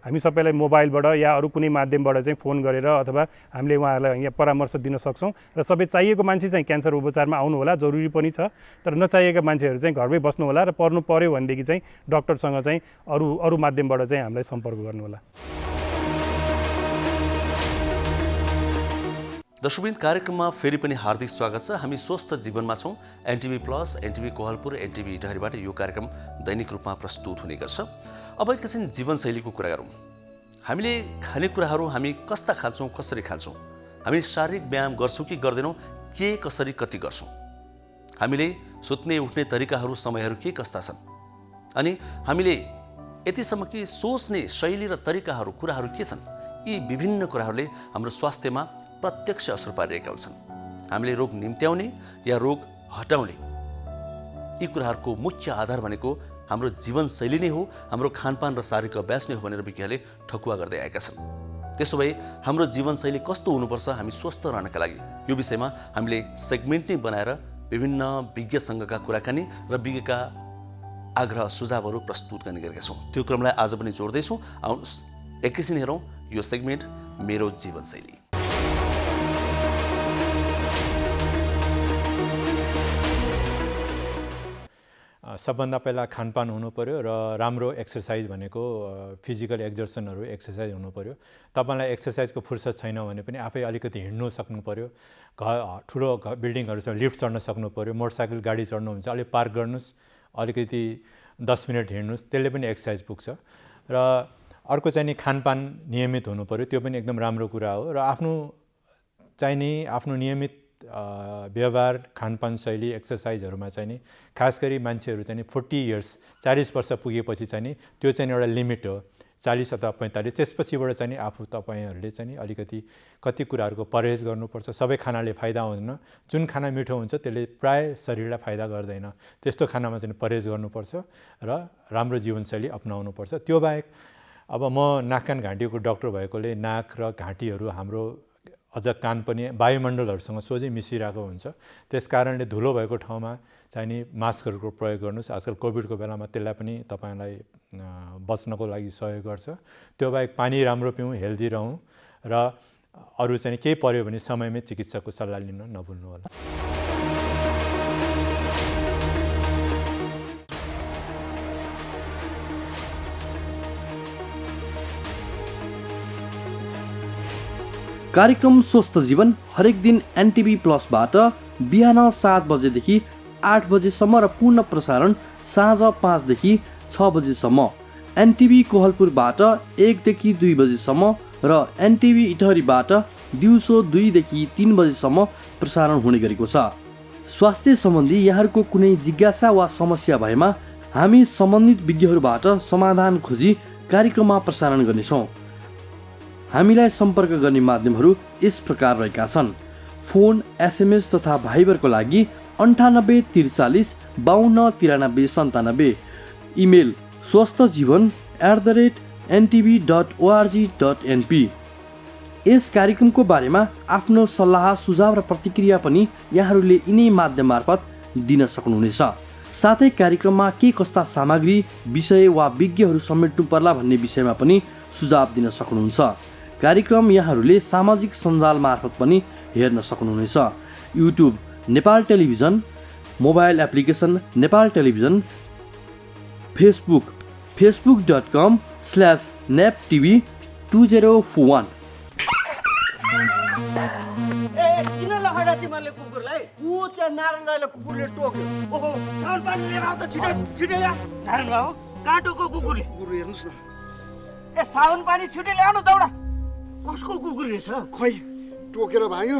हामी सबैलाई मोबाइलबाट या अरू कुनै माध्यमबाट चाहिँ फोन गरेर अथवा हामीले उहाँहरूलाई यहाँ परामर्श दिन सक्छौँ र सबै चाहिएको मान्छे चाहिँ क्यान्सर उपचारमा आउनु होला, जरुरी पनि छ। तर नचाहिएका मान्छेहरू चाहिँ घरमै बस्नु होला र पर्नु पर्यो भनेदेखि चाहिँ डाक्टरसँग चाहिँ अरू माध्यमबाट चाहिँ हामीलाई सम्पर्क गर्नु होला। दर्शकवृन्द, कार्यक्रममा फेरि पनि हार्दिक स्वागत छ। हामी स्वस्थ जीवनमा छौँ। NTV plus, NTV Kohalpur, NTV इटहरीबाट यो कार्यक्रम दैनिक रूपमा प्रस्तुत हुने गर्छ। अब एकैछिन जीवनशैलीको कुरा गरौँ। हामीले खानेकुराहरू हामी कस्ता खान्छौँ, कसरी खान्छौँ, हामी शारीरिक व्यायाम गर्छौँ कि गर्दैनौँ, के कसरी कति गर्छौँ, हामीले सुत्ने उठ्ने तरिकाहरू समयहरू के कस्ता छन्, अनि हामीले यतिसम्म कि सोच्ने शैली र तरिकाहरू कुराहरू के छन्, यी विभिन्न कुराहरूले हाम्रो स्वास्थ्यमा प्रत्यक्ष असर पारिरहेका हुन्छन्। हामीले रोग निम्त्याउने या रोग हटाउने यी कुराहरूको मुख्य आधार भनेको हाम्रो जीवनशैली नै हो, हाम्रो खानपान र शारीरिक अभ्यास नै हो भनेर विज्ञहरूले ठकुवा गर्दै आएका छन्। त्यसो भए हाम्रो जीवनशैली कस्तो हुनुपर्छ हामी स्वस्थ रहनका लागि, यो विषयमा हामीले सेगमेन्ट नै बनाएर विभिन्न विज्ञसँगका कुराकानी र विज्ञका आग्रह सुझावहरू प्रस्तुत गर्ने गरेका छौँ। त्यो क्रमलाई आज पनि जोड्दैछौँ। आउनुहोस् एकैछिन हेरौँ यो सेगमेन्ट मेरो जीवनशैली। सबभन्दा पहिला खानपान हुनु पर्यो र राम्रो एक्सर्साइज भनेको फिजिकल एक्जर्सनहरू एक्सर्साइज हुनु पर्यो। तपाईँलाई एक्सर्साइजको फुर्सद छैन भने पनि आफै अलिकति हिँड्नु सक्नु पर्यो। ठुलो बिल्डिङहरू छ लिफ्ट चढ्न सक्नु पर्यो। मोटरसाइकल गाडी चढ्नुहुन्छ अलिक पार्क गर्नुहोस्, अलिकति 10 मिनट हिँड्नुहोस्, त्यसले पनि एक्सर्साइज पुग्छ। र अर्को चाहिँ नि खानपान नियमित हुनु पर्यो, त्यो पनि एकदम राम्रो कुरा हो। र आफ्नो नियमित व्यवहार, खानपान शैली, एक्सर्साइजहरूमा चाहिँ नि खास गरी मान्छेहरू चाहिँ नि 40 इयर्स 40 वर्ष पुगेपछि चाहिँ नि त्यो चाहिँ एउटा लिमिट हो, 40 अथवा 45। त्यसपछिबाट चाहिँ नि आफू तपाईँहरूले चाहिँ नि अलिकति कति कुराहरूको परहेज गर्नुपर्छ। सबै खानाले फाइदा हुँदैन, जुन खाना मिठो हुन्छ त्यसले प्राय शरीरलाई फाइदा गर्दैन, त्यस्तो खानामा चाहिँ परहेज गर्नुपर्छ र राम्रो जीवनशैली अपनाउनुपर्छ। त्यो बाहेक अब म नाक कान घाँटीको डाक्टर भएकोले नाक र घाँटीहरू हाम्रो अझ कान पनि वायुमण्डलहरूसँग सोझै मिसिरहेको हुन्छ। त्यस कारणले धुलो भएको ठाउँमा चाहिँ नि मास्कहरूको प्रयोग गर्नुहोस्। आजकल कोभिडको बेलामा त्यसलाई पनि तपाईँलाई बच्नको लागि सहयोग गर्छ। त्यो बाहेक पानी राम्रो पिउँ, हेल्दी रहौँ र अरू चाहिँ केही पर्यो भने समयमै चिकित्सकको सल्लाह लिन नभुल्नु होला। कार्यक्रम स्वस्थ जीवन हरेक दिन एनटिभी प्लसबाट बिहान 7 बजेदेखि 8 बजेसम्म र पूर्ण प्रसारण साँझ 5 देखि 6 बजेसम्म, एनटिभी कोहलपुरबाट 1 देखि 2 बजेसम्म र एनटिभी इटहरीबाट दिउँसो 2 देखि 3 बजेसम्म प्रसारण हुने गरेको छ। स्वास्थ्य सम्बन्धी यहाँहरूको कुनै जिज्ञासा वा समस्या भएमा हामी सम्बन्धित विज्ञहरूबाट समाधान खोजी कार्यक्रममा प्रसारण गर्नेछौँ। हामीलाई सम्पर्क गर्ने माध्यमहरू यस प्रकार रहेका छन्। फोन, एसएमएस तथा भाइबरको लागि 98 43 52 93 97, इमेल swasthjivan@ntv.org.np। यस कार्यक्रमको बारेमा आफ्नो सल्लाह, सुझाव र प्रतिक्रिया पनि यहाँहरूले यिनै माध्यम मार्फत दिन सक्नुहुनेछ। साथै कार्यक्रममा के कस्ता सामग्री, विषय वा विज्ञहरू समेट्नु पर्ला भन्ने विषयमा पनि सुझाव दिन सक्नुहुन्छ। कार्यक्रम यहाँहरूले सामाजिक सञ्जाल मार्फत पनि हेर्न सक्नुहुनेछ। YouTube Nepal television, mobile application Nepal television, Facebook facebook.com/neptv2041। किन लखडा तिमीहरूले कुकुरलाई? ऊ त्यहाँ नारायण दाइले कुकुरले टोक्यो। ओहो, साउन पानी लिएर आऊ त छिटो छिटो ल्या। नारायण बाबु, कहाँ टोक्यो कुकुरले? कुकुर हेर्नुस् न। ए साउन पानी छिटो ल्याउनु दौडा। कसको कुकुर रहेछ? खोइ टोकेर भाग्यो।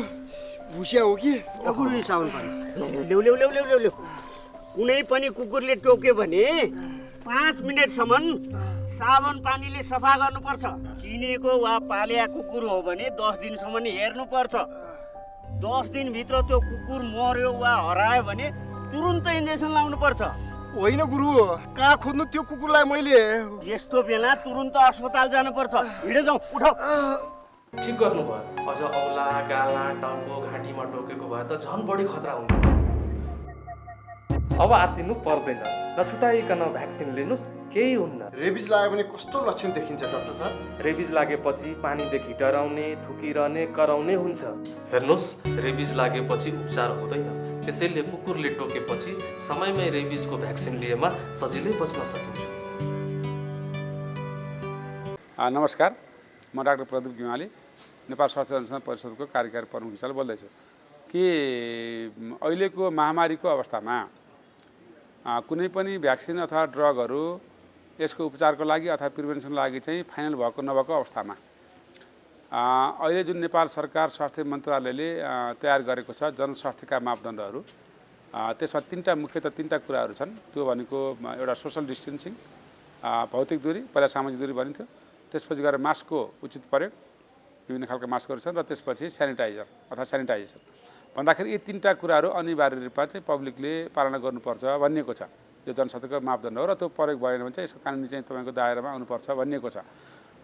भुसिया हो कि? कुकुरले साउन पानी। ल्याउ ल्याउ ल्याउ ल्याउ ल्याउ ल्याउ। कुनै पनि कुकुरले टोक्यो भने 5 मिनेटसम्म साबुन पानीले सफा गर्नुपर्छ। चिनेको वा पालेका कुकुर हो भने 10 दिनसम्म हेर्नुपर्छ। 10 दिनभित्र त्यो कुकुर मर्यो वा हरायो भने तुरुन्तै इन्जेक्सन लाउनुपर्छ। होइन गुरु, कहाँ खोज्नु त्यो कुकुरलाई मैले? यस्तो बेला तुरुन्त अस्पताल जानुपर्छ। हिँडे जाउँ, उठाऊ। ठिक गर्नुभयो। अझ औला, गाला, टाउको, घाँटीमा टोकेको भए त झन् बढी खतरा हुन्छ। अब आत्तिनु पर्दैन, नछुटाइकन भ्याक्सिन लिनुस्, केही हुन्न। रेबिज लाग्यो भने कस्तो लक्षण देखिन्छ डाक्टर साहब? रेबिज लागेपछि पानीदेखि डराउने, थुकिरहने, कराउने हुन्छ। हेर्नुहोस्, रेबिज लागेपछि उपचार हुँदैन। त्यसैले कुकुरले टोकेपछि समयमै रेबिजको भ्याक्सिन लिएमा सजिलै बच्न सकिन्छ। नमस्कार, म डाक्टर प्रदीप गिमाली, नेपाल स्वास्थ्य अनुसन्धान परिषदको कार्यकारी प्रमुख विषयले बोल्दैछु। कि अहिलेको महामारीको अवस्थामा कुनै पनि भ्याक्सिन अथवा ड्रगहरू यसको उपचारको लागि अथवा प्रिभेन्सनको लागि चाहिँ फाइनल भएको नभएको अवस्थामा अहिले जुन नेपाल सरकार स्वास्थ्य मन्त्रालयले तयार गरेको छ जनस्वास्थ्यका मापदण्डहरू, त्यसमा मुख्यतः तीनटा कुराहरू छन्। त्यो भनेको एउटा सोसल डिस्टेन्सिङ, भौतिक दूरी, पहिला सामाजिक दूरी भनिन्थ्यो, त्यसपछि गएर मास्कको उचित प्रयोग, विभिन्न खालका मास्कहरू छन्, र त्यसपछि सेनिटाइजर अथवा सेनिटाइजेसन भन्दाखेरि यी तीनटा कुराहरू अनिवार्य रूपमा चाहिँ पब्लिकले पालना गर्नुपर्छ भनिएको छ। यो जनस्वास्थ्यको मापदण्ड हो र त्यो प्रयोग भएन भने चाहिँ यसको कानुनी चाहिँ तपाईँको दायरामा आउनुपर्छ भनिएको छ।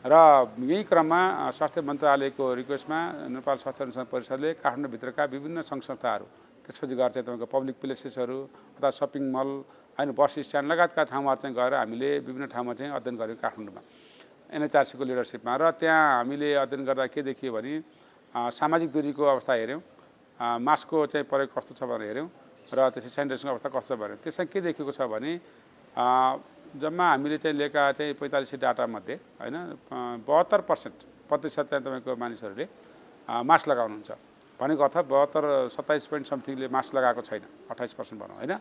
र यही क्रममा स्वास्थ्य मन्त्रालयको रिक्वेस्टमा नेपाल स्वास्थ्य अनुसन्धान परिषदले काठमाडौँभित्रका विभिन्न सङ्घ संस्थाहरू, त्यसपछि गएर चाहिँ तपाईँको पब्लिक प्लेसेसहरू अथवा सपिङ मल, होइन, बस स्ट्यान्ड लगायतका ठाउँहरू चाहिँ गएर हामीले विभिन्न ठाउँमा चाहिँ अध्ययन गऱ्यौँ काठमाडौँमा एनएचआरसीको लिडरसिपमा। र त्यहाँ हामीले अध्ययन गर्दा के देखियो भने सामाजिक दूरीको अवस्था हेऱ्यौँ, मास्कको चाहिँ प्रयोग कस्तो छ भनेर हेऱ्यौँ, र त्यसै सेनिटाइजेसनको अवस्था कस्तो छ भनेर। त्यसमा के देखेको छ भने जम्मा हामीले चाहिँ लिएका चाहिँ 45 डाटामध्ये होइन 72% चाहिँ तपाईँको मानिसहरूले मास्क लगाउनुहुन्छ भनेको अर्थ 27 समथिङले मास्क लगाएको छैन, 28% भनौँ होइन,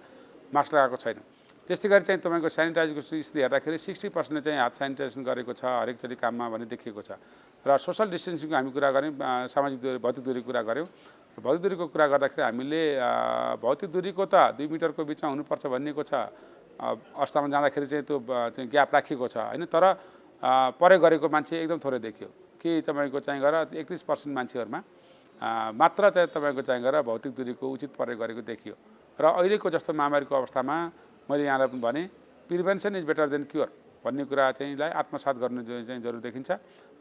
मास्क लगाएको छैन। त्यस्तै गरी चाहिँ तपाईँको सेनिटाइजको स्थिति हेर्दाखेरि 60% चाहिँ हात सेनिटाइजेसन गरेको छ हरेकचोटि काममा भन्ने देखिएको छ। र सोसल डिस्टेन्सिङको हामी कुरा गऱ्यौँ, सामाजिक दूरी, भौतिक दूरीको कुरा गऱ्यौँ। भौतिक दूरीको कुरा गर्दाखेरि हामीले भौतिक दूरीको त 2 मिटरको बिचमा हुनुपर्छ भनिएको छ, अवस्थामा जाँदाखेरि चाहिँ त्यो चाहिँ ग्याप राखिएको छ होइन। तर प्रयोग गरेको मान्छे एकदम थोरै देखियो कि तपाईँको चाहिँ गएर 31% मान्छेहरूमा मात्र चाहिँ तपाईँको चाहिँ गएर भौतिक दूरीको उचित प्रयोग गरेको देखियो। र अहिलेको जस्तो महामारीको अवस्थामा मैले यहाँलाई पनि भने prevention is better than cure भन्ने कुरा चाहिँलाई आत्मसात गर्नु चाहिँ जरुरी देखिन्छ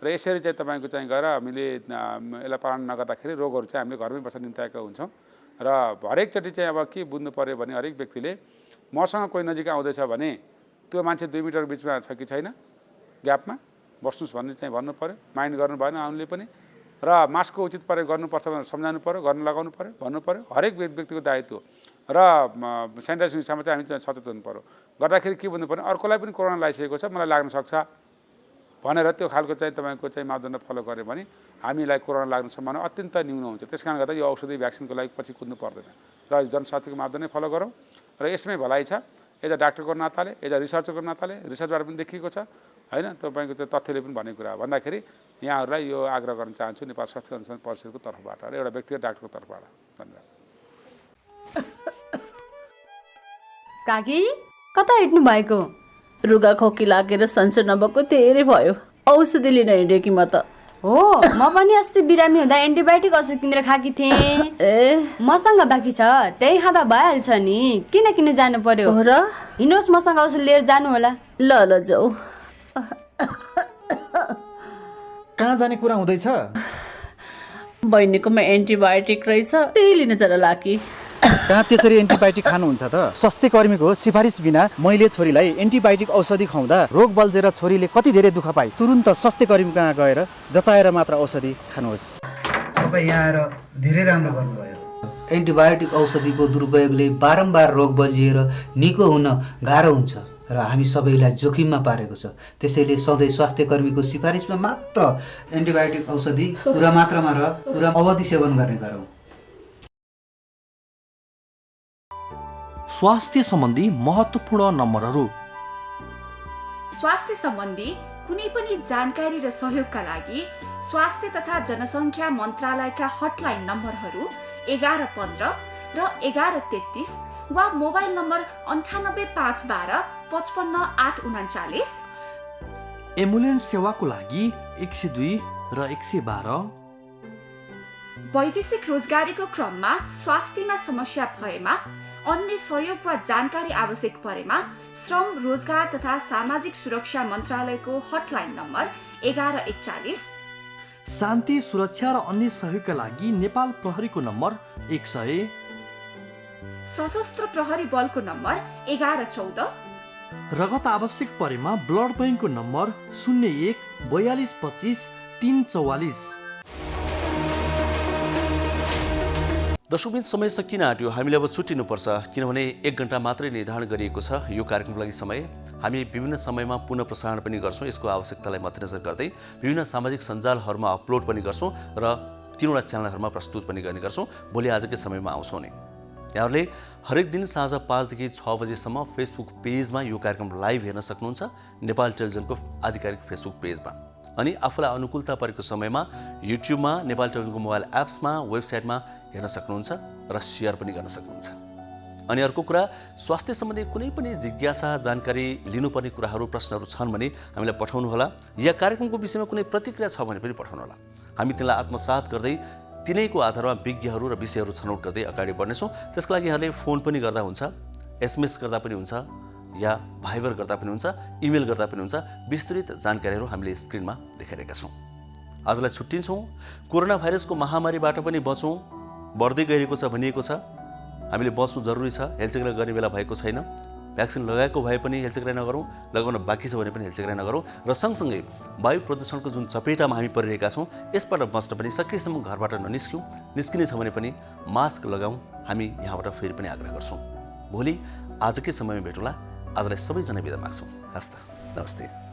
र यसरी चाहिँ तपाईँको चाहिँ गएर हामीले यसलाई पालन नगर्दाखेरि रोगहरू चाहिँ हामीले घरमै बस्न निम्त्याएका हुन्छौँ र हरेकचोटि चाहिँ अब के बुझ्नु पऱ्यो भने हरेक व्यक्तिले मसँग कोही नजिक आउँदैछ भने त्यो मान्छे 2 मिटर बिचमा छ कि छैन ग्यापमा बस्नुहोस् भन्ने चाहिँ भन्नु पऱ्यो माइन्ड गर्नु भएन आउनुले पनि र मास्कको उचित प्रयोग गर्नुपर्छ भनेर सम्झाउनु पऱ्यो गर्न लगाउनु पऱ्यो भन्नु पऱ्यो हरेक व्यक्तिको दायित्व र सेनिटाइजेसनमा चाहिँ हामी सचेत हुनु पऱ्यो गर्दाखेरि के भन्नु पर्ने अर्कोलाई पनि कोरोना लागिसकेको छ मलाई लाग्न सक्छ भनेर त्यो खालको चाहिँ तपाईँको चाहिँ मापदण्ड फलो गऱ्यो भने हामीलाई कोरोना लाग्ने सम्भावना अत्यन्त न्यून हुन्छ त्यस कारणले गर्दा यो औषधि भ्याक्सिनको लागि पछि कुद्नु पर्दैन र जनस्वास्थ्यको मापदण्ड फलो गरौँ र यसमै भलाइ छ यता डाक्टरको नाताले यता रिसर्चरको नाताले रिसर्चबाट पनि देखिएको छ होइन तपाईँको चाहिँ तथ्यले पनि भनेको कुरा भन्दाखेरि यहाँहरूलाई यो आग्रह गर्न चाहन्छु नेपाल स्वास्थ्य अनुसन्धान परिषदको तर्फबाट र एउटा व्यक्तिगत डाक्टरको तर्फबाट धन्यवाद। काकी कता हिँड्नु भएको? रुगा खोकी लागेर सन्चो नभएको धेरै भयो औषधि लिन हिँडेँ कि म त। हो म पनि अस्ति बिरामी हुँदा एन्टिबायोटिक औषध किनेर खाकी थिएँ। मसँग बाँकी छ त्यही खाँदा भइहाल्छ नि किन किन जानु पर्यो र हिँड्नुहोस् मसँग औषध लिएर जानु होला। ल ल जाऊ। कहाँ जाने कुरा हुँदैछ? बहिनीकोमा एन्टिबायोटिक रहेछ त्यही लिन जरा लाकी। कहाँ त्यसरी एन्टिबायोटिक खानुहुन्छ त? स्वास्थ्य कर्मीको सिफारिस बिना मैले छोरीलाई एन्टिबायोटिक औषधि खुवाउँदा रोग बल्झेर छोरीले कति धेरै दुःख पाए। तुरुन्त स्वास्थ्य कर्मी कहाँ गएर जचाएर मात्र औषधि खानुहोस्। तपाईँ यहाँ आएर धेरै राम्रो गर्नुभयो। एन्टिबायोटिक औषधिको दुरुपयोगले बारम्बार रोग बल्झिएर निको हुन गाह्रो हुन्छ र हामी सबैलाई जोखिममा पारेको छ। त्यसैले सधैँ स्वास्थ्य कर्मीको सिफारिसमा मात्र एन्टिबायोटिक औषधि पुरा मात्रामा र पुरा अवधि सेवन गर्ने गरौँ। स्वास्थ्य सम्बन्धी महत्त्वपूर्ण नम्बरहरू। स्वास्थ्य सम्बन्धी कुनै पनि जानकारी र सहयोगका लागि स्वास्थ्य तथा जनसङ्ख्या मन्त्रालयका हटलाइन नम्बरहरू 1115 र 1133 वा मोबाइल नम्बर 98512 55839। एम्बुलेन्स सेवाको लागि 102 र 112। वैदेशिक रोजगारीको क्रममा स्वास्थ्यमा समस्या भएमा अन्य सहयोग वा जानकारी आवश्यक परेमा श्रम रोजगार तथा सामाजिक सुरक्षा मन्त्रालयको हटलाइन नम्बर 1141। शान्ति सुरक्षा र अन्य सहयोगका लागि नेपाल प्रहरीको नम्बर 100। सशस्त्र प्रहरी बलको नम्बर 1114। रगत आवश्यक परेमा ब्लड बैंकको नम्बर 01 42 25 344। दर्शकबिन समय सकिन आँट्यो हामीले अब छुट्टिनुपर्छ किनभने 1 घण्टा मात्रै निर्धारण गरिएको छ यो कार्यक्रमको लागि समय। हामी विभिन्न समयमा पुनः प्रसारण पनि गर्छौँ यसको आवश्यकतालाई मध्यनजर गर्दै विभिन्न सामाजिक सञ्जालहरूमा अपलोड पनि गर्छौँ र 3वटा च्यानलहरूमा प्रस्तुत पनि गर्ने गर्छौँ। भोलि आजकै समयमा आउँछौँ नि। यहाँहरूले हरेक दिन साँझ 5 देखि 6 बजेसम्म फेसबुक पेजमा यो कार्यक्रम लाइभ हेर्न सक्नुहुन्छ नेपाल टेलिभिजनको आधिकारिक फेसबुक पेजमा। अनि आफूलाई अनुकूलता परेको समयमा युट्युबमा नेपाल टेलिभिजनको मोबाइल एप्समा वेबसाइटमा हेर्न सक्नुहुन्छ र सेयर पनि गर्न सक्नुहुन्छ। अनि अर्को कुरा स्वास्थ्य सम्बन्धी कुनै पनि जिज्ञासा जानकारी लिनुपर्ने कुराहरू प्रश्नहरू छन् भने हामीलाई पठाउनुहोला या कार्यक्रमको विषयमा कुनै प्रतिक्रिया छ भने पनि पठाउनुहोला। हामी त्यसलाई आत्मसात गर्दै तिनैको आधारमा विज्ञहरू र विषयहरू छनौट गर्दै अगाडि बढ्नेछौँ। त्यसको लागि यहाँले फोन पनि गर्दा हुन्छ एसएमएस गर्दा पनि हुन्छ या भाइबर गर्दा पनि हुन्छ इमेल गर्दा पनि हुन्छ। विस्तृत जानकारीहरू हामीले स्क्रिनमा देखाइरहेका छौँ। आजलाई छुट्टिन्छौँ। कोरोना भाइरसको महामारीबाट पनि बचौँ। बढ्दै गइरहेको छ भनिएको छ हामीले बच्नु जरुरी छ। हेलचेक्राइ गर्ने बेला भएको छैन। भ्याक्सिन लगाएको भए पनि हेलचेक्राइ नगरौँ लगाउन बाँकी छ भने पनि हेलचेक्राइ नगरौँ र सँगसँगै वायु प्रदूषणको जुन चपेटामा हामी परिरहेका छौँ यसबाट बच्न पनि सकेसम्म घरबाट ननिस्क्यौँ। निस्किने छ भने पनि मास्क लगाउँ। हामी यहाँबाट फेरि पनि आग्रह गर्छौँ। भोलि आजकै समयमा भेटौँला। आजलाई सबैजना बिदा माग्छौँ। हस्त नमस्ते।